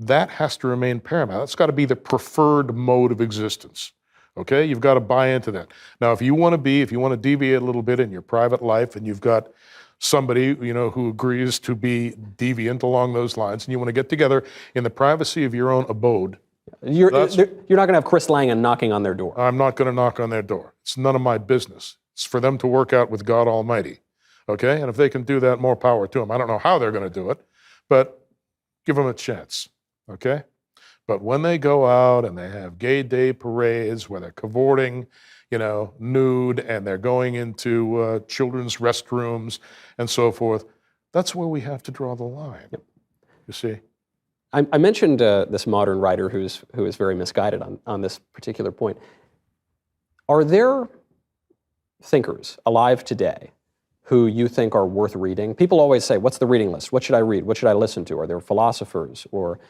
That has to remain paramount. That's got to be the preferred mode of existence. Okay, you've got to buy into that. Now, if you want to deviate a little bit in your private life, and you've got somebody, who agrees to be deviant along those lines, and you want to get together in the privacy of your own abode. You're not going to have Chris Langan knocking on their door. I'm not going to knock on their door. It's none of my business. It's for them to work out with God Almighty. Okay, and if they can do that, more power to them. I don't know how they're going to do it, but give them a chance. Okay. But when they go out and they have gay day parades where they're cavorting, nude, and they're going into children's restrooms and so forth, that's where we have to draw the line. You see? I mentioned this modern writer who is very misguided on this particular point. Are there thinkers alive today who you think are worth reading? People always say, what's the reading list? What should I read? What should I listen to? Are there philosophers or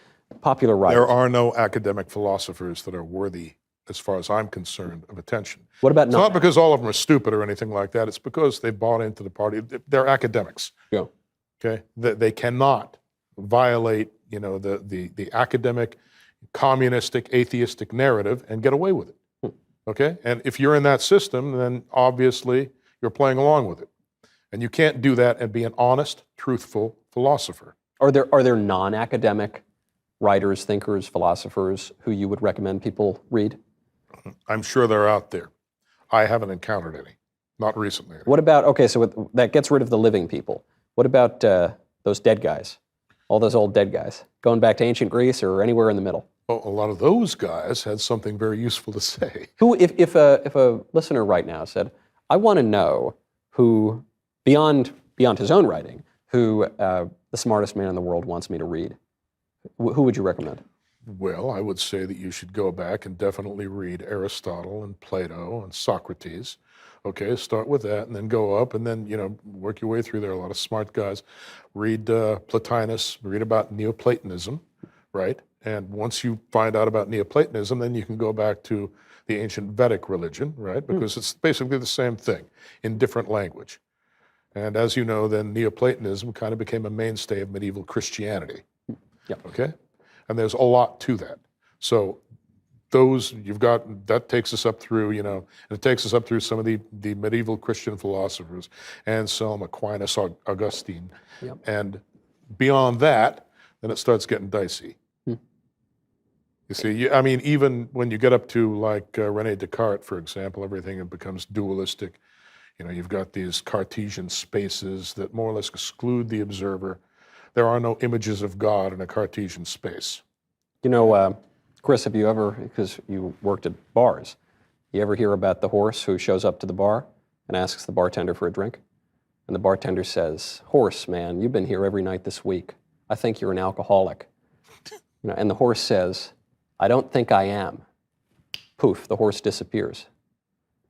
popular writers? There are no academic philosophers that are worthy, as far as I'm concerned, of attention. What about It's not because all of them are stupid or anything like that. It's because they bought into the party. They're academics. Yeah. Okay. They cannot violate, the academic, communistic, atheistic narrative and get away with it. Okay. And if you're in that system, then obviously you're playing along with it, and you can't do that and be an honest, truthful philosopher. Are there non-academic writers, thinkers, philosophers who you would recommend people read? I'm sure they're out there. I haven't encountered any, not recently. What about, okay, so that gets rid of the living people. What about those dead guys, all those old dead guys, going back to ancient Greece or anywhere in the middle? Well, a lot of those guys had something very useful to say. Who, if a listener right now said, I want to know who, beyond his own writing, who the smartest man in the world wants me to read, who would you recommend? Well, I would say that you should go back and definitely read Aristotle and Plato and Socrates. Okay, start with that and then go up and then, work your way through. There are a lot of smart guys. Read Plotinus, read about Neoplatonism, right? And once you find out about Neoplatonism, then you can go back to the ancient Vedic religion, right? Because it's basically the same thing in different language. And as you know, then Neoplatonism kind of became a mainstay of medieval Christianity. Yep. Okay? And there's a lot to that. So that takes us up through, and it takes us up through some of the medieval Christian philosophers, Anselm, Aquinas, Augustine. Yep. And beyond that, then it starts getting dicey. You see, even when you get up to like René Descartes, for example, everything becomes dualistic. You've got these Cartesian spaces that more or less exclude the observer. There are no images of God in a Cartesian space. Chris, have you ever, because you worked at bars, you ever hear about the horse who shows up to the bar and asks the bartender for a drink? And the bartender says, "Horse, man, you've been here every night this week. I think you're an alcoholic." And the horse says, "I don't think I am." Poof, the horse disappears.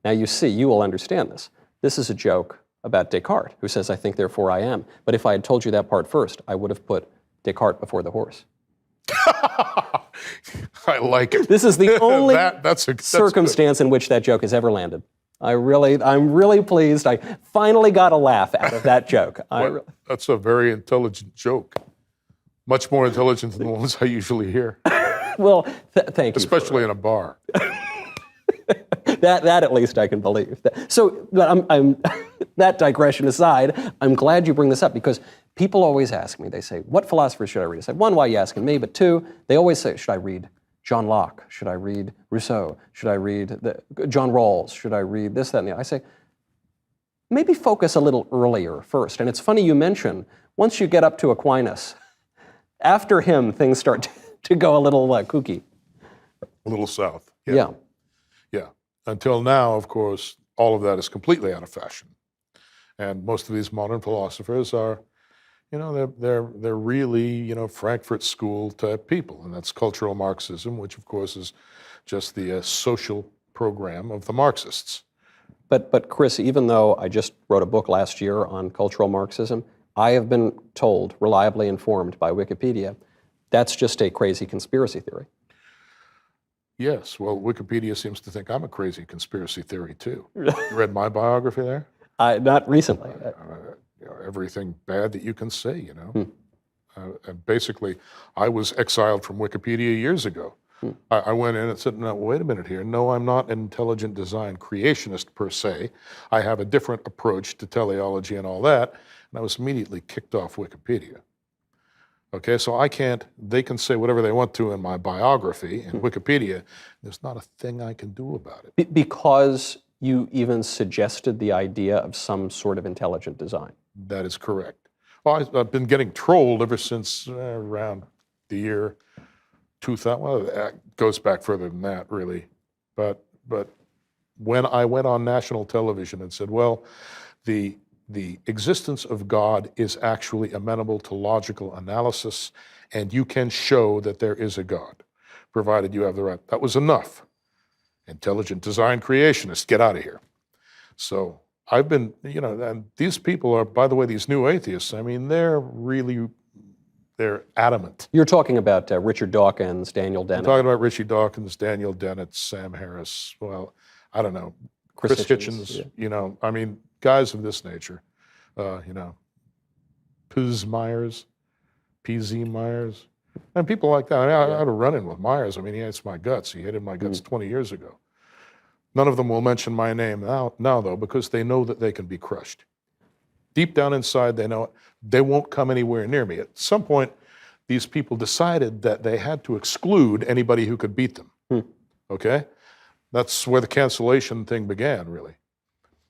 Now you will understand this. This is a joke about Descartes, who says, "I think, therefore I am." But if I had told you that part first, I would have put Descartes before the horse. I like it. This is the only that's circumstance in which that joke has ever landed. I'm really pleased. I finally got a laugh out of that joke. That's a very intelligent joke. Much more intelligent than the ones I usually hear. Well, thank you. Especially in a bar. That at least I can believe. So, I'm that digression aside, I'm glad you bring this up because people always ask me, they say, what philosophers should I read? I say, one, why are you asking me? But two, they always say, should I read John Locke? Should I read Rousseau? Should I read John Rawls? Should I read this, that, and the other? I say, maybe focus a little earlier first. And it's funny you mention, once you get up to Aquinas, after him, things start to go a little kooky. A little south. Yeah. Yeah. Until now, of course, all of that is completely out of fashion. And most of these modern philosophers are, they're really, Frankfurt School type people. And that's cultural Marxism, which of course is just the social program of the Marxists. But Chris, even though I just wrote a book last year on cultural Marxism, I have been told, reliably informed by Wikipedia, that's just a crazy conspiracy theory. Yes, well, Wikipedia seems to think I'm a crazy conspiracy theory too. You read my biography there? Not recently. Everything bad that you can say, you know. And basically, I was exiled from Wikipedia years ago. I went in and said, no, wait a minute here. No, I'm not an intelligent design creationist per se. I have a different approach to teleology and all that. And I was immediately kicked off Wikipedia. Okay, so they can say whatever they want to in my biography in Wikipedia. There's not a thing I can do about it. Because you even suggested the idea of some sort of intelligent design. That is correct. Well, I've been getting trolled ever since around the year 2000. Well, that goes back further than that, really. But when I went on national television and said, well, the existence of God is actually amenable to logical analysis, and you can show that there is a God, provided you have the right. That was enough. Intelligent design creationists, get out of here. So I've been, you know, and these people are, by the way, these new atheists, I mean, they're adamant. You're talking about Richard Dawkins, Daniel Dennett. I'm talking about Richie Dawkins, Daniel Dennett, Sam Harris, well, I don't know, Chris Hitchens, yeah. You know, I mean, guys of this nature, you know, PZ Myers, and people like that. I mean, I had a run-in with Myers. I mean, he hates my guts. He hated my guts 20 years ago. None of them will mention my name now though, because they know that they can be crushed. Deep down inside, they know it. They won't come anywhere near me. At some point, these people decided that they had to exclude anybody who could beat them. Okay? That's where the cancellation thing began, really.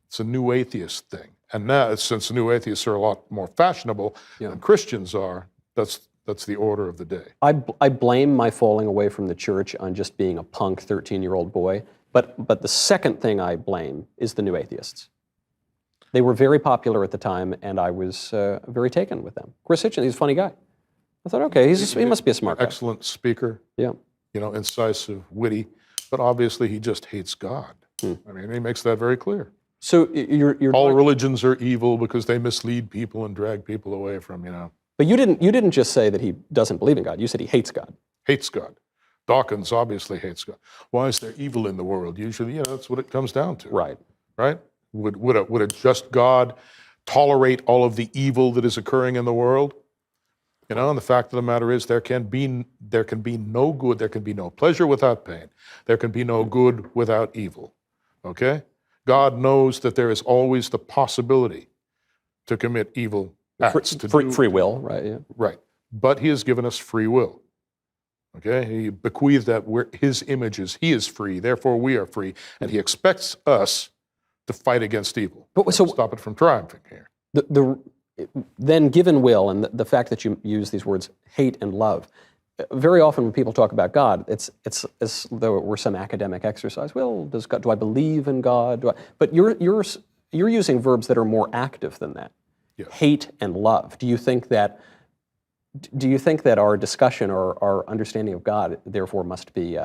It's a new atheist thing. And now, since new atheists are a lot more fashionable than Christians are, that's the order of the day. I blame my falling away from the church on just being a punk 13-year-old boy. But the second thing I blame is the new atheists. They were very popular at the time, and I was very taken with them. Chris Hitchens, he's a funny guy. I thought, okay, he must be a smart guy. Excellent speaker. Yeah. You know, incisive, witty, but obviously he just hates God. I mean, he makes that very clear. So you're all religions are evil because they mislead people and drag people away from, you know. But you didn't just say that he doesn't believe in God. You said he hates God. Hates God. Dawkins obviously hates God. Why is there evil in the world? Usually, you know, that's what it comes down to. Right. Right? Would a just God tolerate all of the evil that is occurring in the world? You know, and the fact of the matter is there can be no good, there can be no pleasure without pain. There can be no good without evil. Okay? God knows that there is always the possibility to commit evil acts. Free will, right? Yeah. Right. But he has given us free will. Okay? He bequeathed that we're his images. He is free, therefore we are free. And he expects us to fight against evil. So stop it from triumphing here. Then given will, and the fact that you use these words hate and love, very often when people talk about God, it's as though it were some academic exercise. Well, do I believe in God? But you're using verbs that are more active than that. Yes. Hate and love. Do you think that our discussion or our understanding of God therefore must be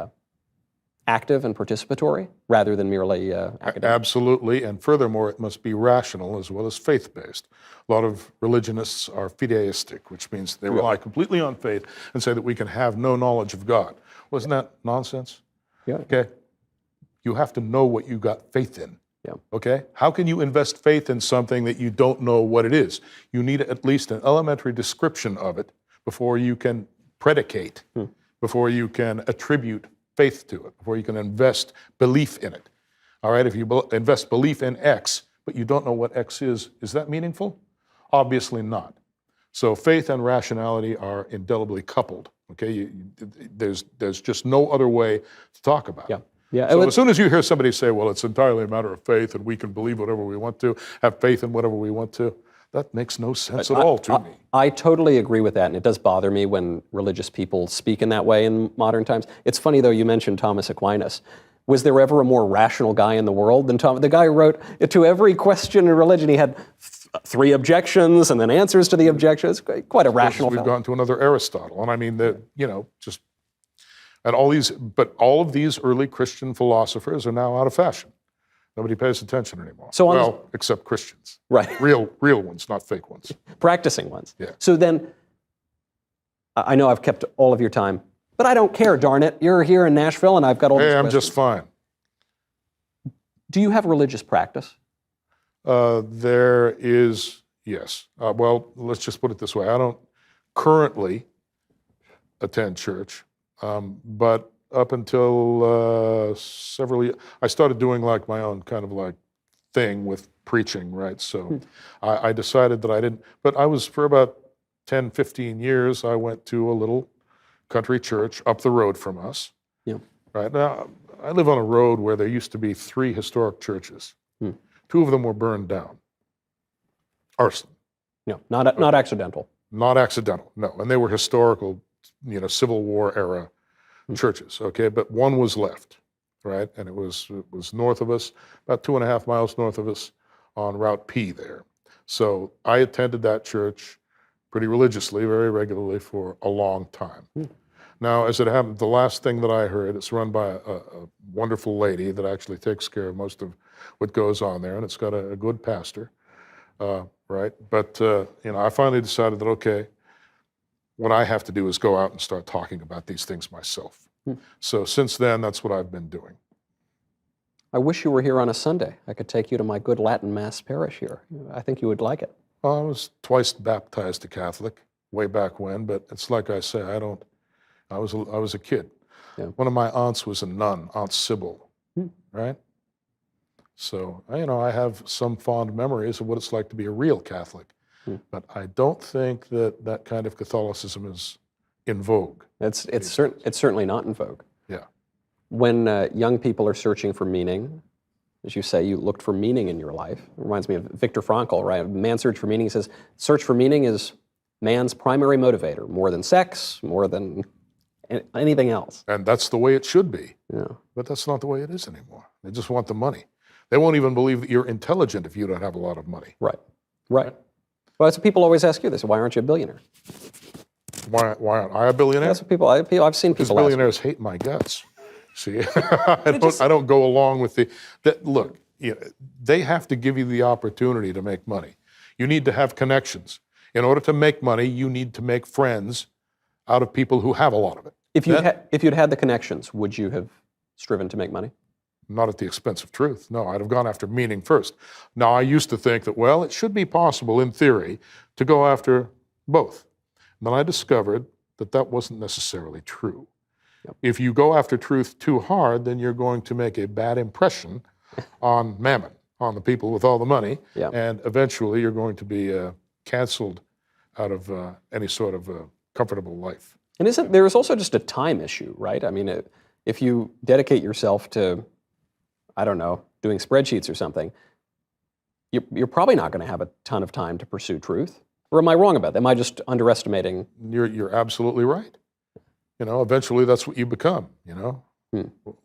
active and participatory rather than merely academic? Absolutely, and furthermore, it must be rational as well as faith-based. A lot of religionists are fideistic, which means they rely completely on faith and say that we can have no knowledge of God. Wasn't that nonsense? Yeah. Okay. You have to know what you got faith in. Yeah. Okay? How can you invest faith in something that you don't know what it is? You need at least an elementary description of it before you can predicate, before you can attribute faith to it, before you can invest belief in it. All right, if you invest belief in X, but you don't know what X is that meaningful? Obviously not. So faith and rationality are indelibly coupled, okay? There's just no other way to talk about it. Yeah. So as soon as you hear somebody say, well, it's entirely a matter of faith and we can believe whatever we want to, have faith in whatever we want to, that makes no sense at all to me. I totally agree with that, and it does bother me when religious people speak in that way in modern times. It's funny, though, you mentioned Thomas Aquinas. Was there ever a more rational guy in the world than Thomas? The guy who wrote, to every question in religion, he had 3 objections and then answers to the objections. Quite a rational fellow. We've gone to another Aristotle, and I mean, And all of these early Christian philosophers are now out of fashion. Nobody pays attention anymore. So except Christians. right. Real ones, not fake ones. Practicing ones. Yeah. So then, I know I've kept all of your time, but I don't care, darn it. You're here in Nashville and I've got all these I'm questions. just fine. Do you have religious practice? There is, yes. Well, let's just put it this way. I don't currently attend church, but up until several years, I started doing like my own kind of like thing with preaching, right? So I decided that I didn't, but I was for about 10, 15 years, I went to a little country church up the road from us. Yeah. Right now, I live on a road where there used to be 3 historic churches. 2 of them were burned down. Arson. No, not accidental. Not accidental, no. And they were historical, Civil War era churches, okay? But one was left, right? And it was north of us, about 2.5 miles north of us on Route P there. So I attended that church pretty religiously, very regularly for a long time. Now, as it happened, the last thing that I heard, it's run by a wonderful lady that actually takes care of most of what goes on there, and it's got a good pastor, right? But, I finally decided that, okay, what I have to do is go out and start talking about these things myself. So since then, that's what I've been doing. I wish you were here on a Sunday. I could take you to my good Latin Mass parish here. I think you would like it. I was twice baptized a Catholic way back when, but it's like I say, I was a kid. Yeah. One of my aunts was a nun, Aunt Sybil, right? So, I have some fond memories of what it's like to be a real Catholic, but I don't think that kind of Catholicism is in vogue. It's certainly not in vogue. Yeah. When young people are searching for meaning, as you say, you looked for meaning in your life. It reminds me of Viktor Frankl, right? Man's search for meaning. He says, search for meaning is man's primary motivator, more than sex, more than anything else. And that's the way it should be. Yeah. But that's not the way it is anymore. They just want the money. They won't even believe that you're intelligent if you don't have a lot of money. Right. Well, that's what people always ask you. They say, why aren't you a billionaire? Why aren't I a billionaire? That's what I've seen Because people ask. billionaires hate my guts. See, I don't go along with look, they have to give you the opportunity to make money. You need to have connections. In order to make money, you need to make friends out of people who have a lot of it. If you'd had the connections, would you have striven to make money? Not at the expense of truth. No, I'd have gone after meaning first. Now, I used to think that, well, it should be possible in theory to go after both. And then I discovered that wasn't necessarily true. Yep. If you go after truth too hard, then you're going to make a bad impression on mammon, on the people with all the money, and eventually you're going to be canceled out of any sort of comfortable life. And there is also just a time issue, right? I mean, if you dedicate yourself to, I don't know, doing spreadsheets or something, you're probably not going to have a ton of time to pursue truth. Or am I wrong about that? Am I just underestimating? You're absolutely right. Eventually that's what you become,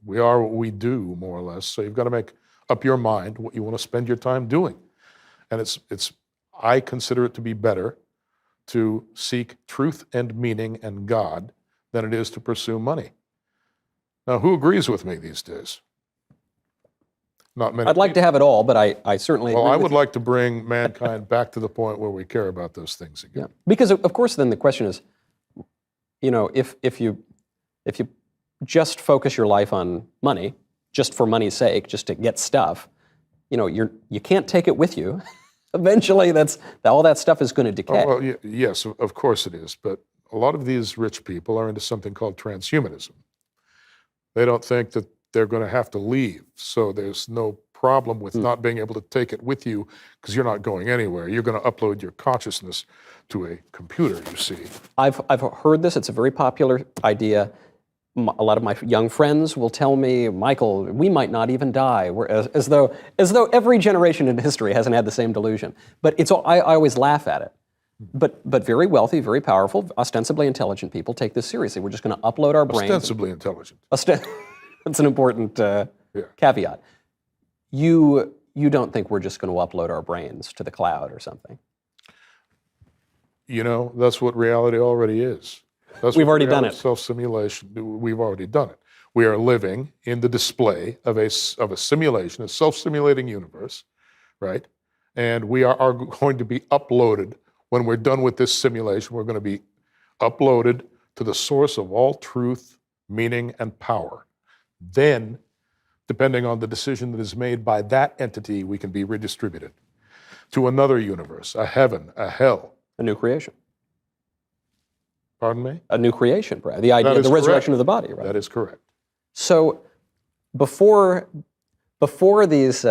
We are what we do, more or less. So you've got to make up your mind what you want to spend your time doing. And I consider it to be better to seek truth and meaning and God than it is to pursue money. Now, who agrees with me these days? Not many. I'd like to have it all, but I certainly agree I with would you. like to bring mankind back to the point where we care about those things again. Yeah. Because of course then the question is, if you just focus your life on money, just for money's sake, just to get stuff, you can't take it with you. Eventually all that stuff is going to decay. Oh, well, yes, of course it is. But a lot of these rich people are into something called transhumanism. They don't think that they're going to have to leave. So there's no problem with not being able to take it with you because you're not going anywhere. You're going to upload your consciousness to a computer, you see. I've heard this. It's a very popular idea. A lot of my young friends will tell me, Michael, we might not even die, as though every generation in history hasn't had the same delusion. But I always laugh at it. But very wealthy, very powerful, ostensibly intelligent people take this seriously. We're just going to upload our brains. Ostensibly intelligent. That's an important caveat. You don't think we're just going to upload our brains to the cloud or something? That's what reality already is. We've already done it. Self-simulation, we've already done it. We are living in the display of a simulation, a self-simulating universe, right? And we are going to be uploaded, when we're done with this simulation, we're going to be uploaded to the source of all truth, meaning, and power. Then, depending on the decision that is made by that entity, we can be redistributed to another universe, a heaven, a hell. A new creation. Pardon me? A new creation, Brad. The idea, the resurrection of the body, right? That is correct. So before these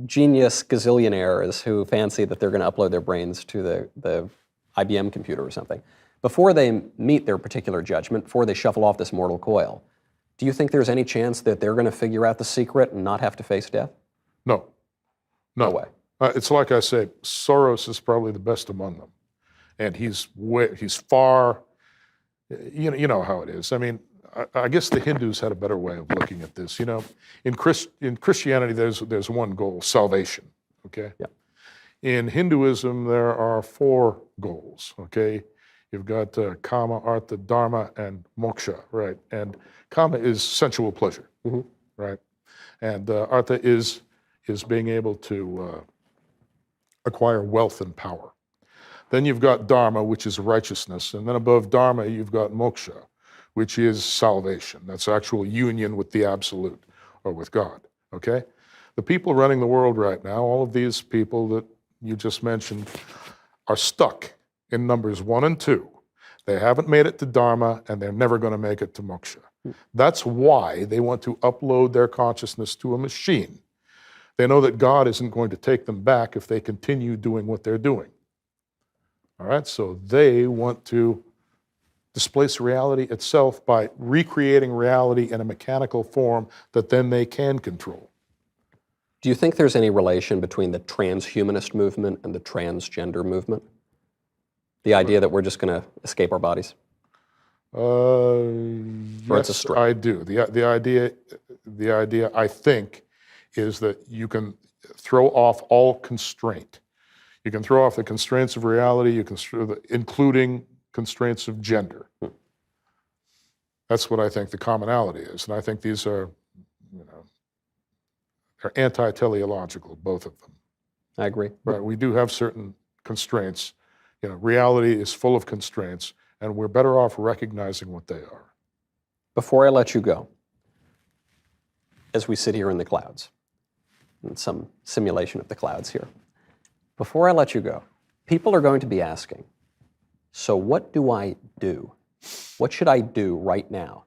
genius gazillionaires who fancy that they're going to upload their brains to the IBM computer or something, before they meet their particular judgment, before they shuffle off this mortal coil, do you think there's any chance that they're going to figure out the secret and not have to face death? No. No way. It's like I say, Soros is probably the best among them. And he's far, you know how it is. I mean, I guess the Hindus had a better way of looking at this. You know, in Christianity, there's one goal, salvation, okay? Yeah. In Hinduism, there are 4 goals, okay? You've got kama, artha, dharma, and moksha, right? And kama is sensual pleasure, right? And artha is being able to acquire wealth and power. Then you've got dharma, which is righteousness. And then above dharma, you've got moksha, which is salvation. That's actual union with the absolute, or with God, okay? The people running the world right now, all of these people that you just mentioned, are stuck in numbers 1 and 2. They haven't made it to dharma, and they're never going to make it to moksha. That's why they want to upload their consciousness to a machine. They know that God isn't going to take them back if they continue doing what they're doing. All right, so they want to displace reality itself by recreating reality in a mechanical form that then they can control. Do you think there's any relation between the transhumanist movement and the transgender movement? The idea that we're just going to escape our bodies? Yes, I do. The idea, I think, is that you can throw off all constraint. You can throw off the constraints of reality, including constraints of gender. That's what I think the commonality is. And I think these are, they're anti-teleological, both of them. I agree. Right, we do have certain constraints. Reality is full of constraints, and we're better off recognizing what they are. Before I let you go, as we sit here in the clouds, in some simulation of the clouds here, before I let you go, people are going to be asking, so what do I do? What should I do right now?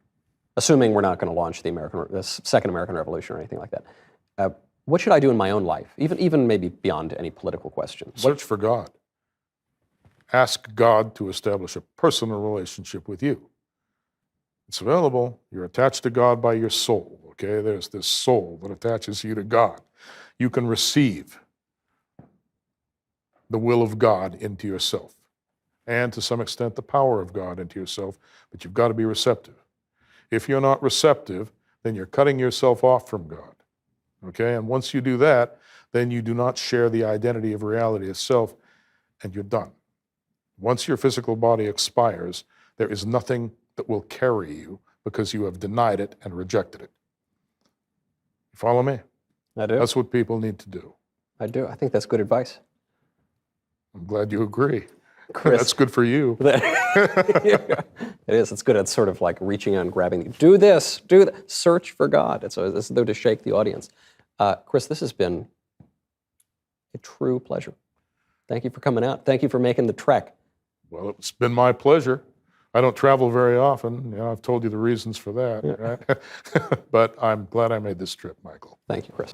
Assuming we're not going to launch the Second American Revolution or anything like that. What should I do in my own life, even maybe beyond any political question? Search for God. Ask God to establish a personal relationship with you. It's available. You're attached to God by your soul, okay? There's this soul that attaches you to God. You can receive the will of God into yourself, and to some extent the power of God into yourself, but you've got to be receptive. If you're not receptive, then you're cutting yourself off from God, okay? And once you do that, then you do not share the identity of reality itself, and you're done. Once your physical body expires, there is nothing that will carry you because you have denied it and rejected it. You follow me? I do. That's what people need to do. I do. I think that's good advice. I'm glad you agree. Chris. That's good for you. It is. It's good at sort of like reaching out and grabbing. Do this. Do that. Search for God. It's as though to shake the audience. Chris, this has been a true pleasure. Thank you for coming out. Thank you for making the trek. Well, it's been my pleasure. I don't travel very often. I've told you the reasons for that, right? But I'm glad I made this trip, Michael. Thank you, Chris.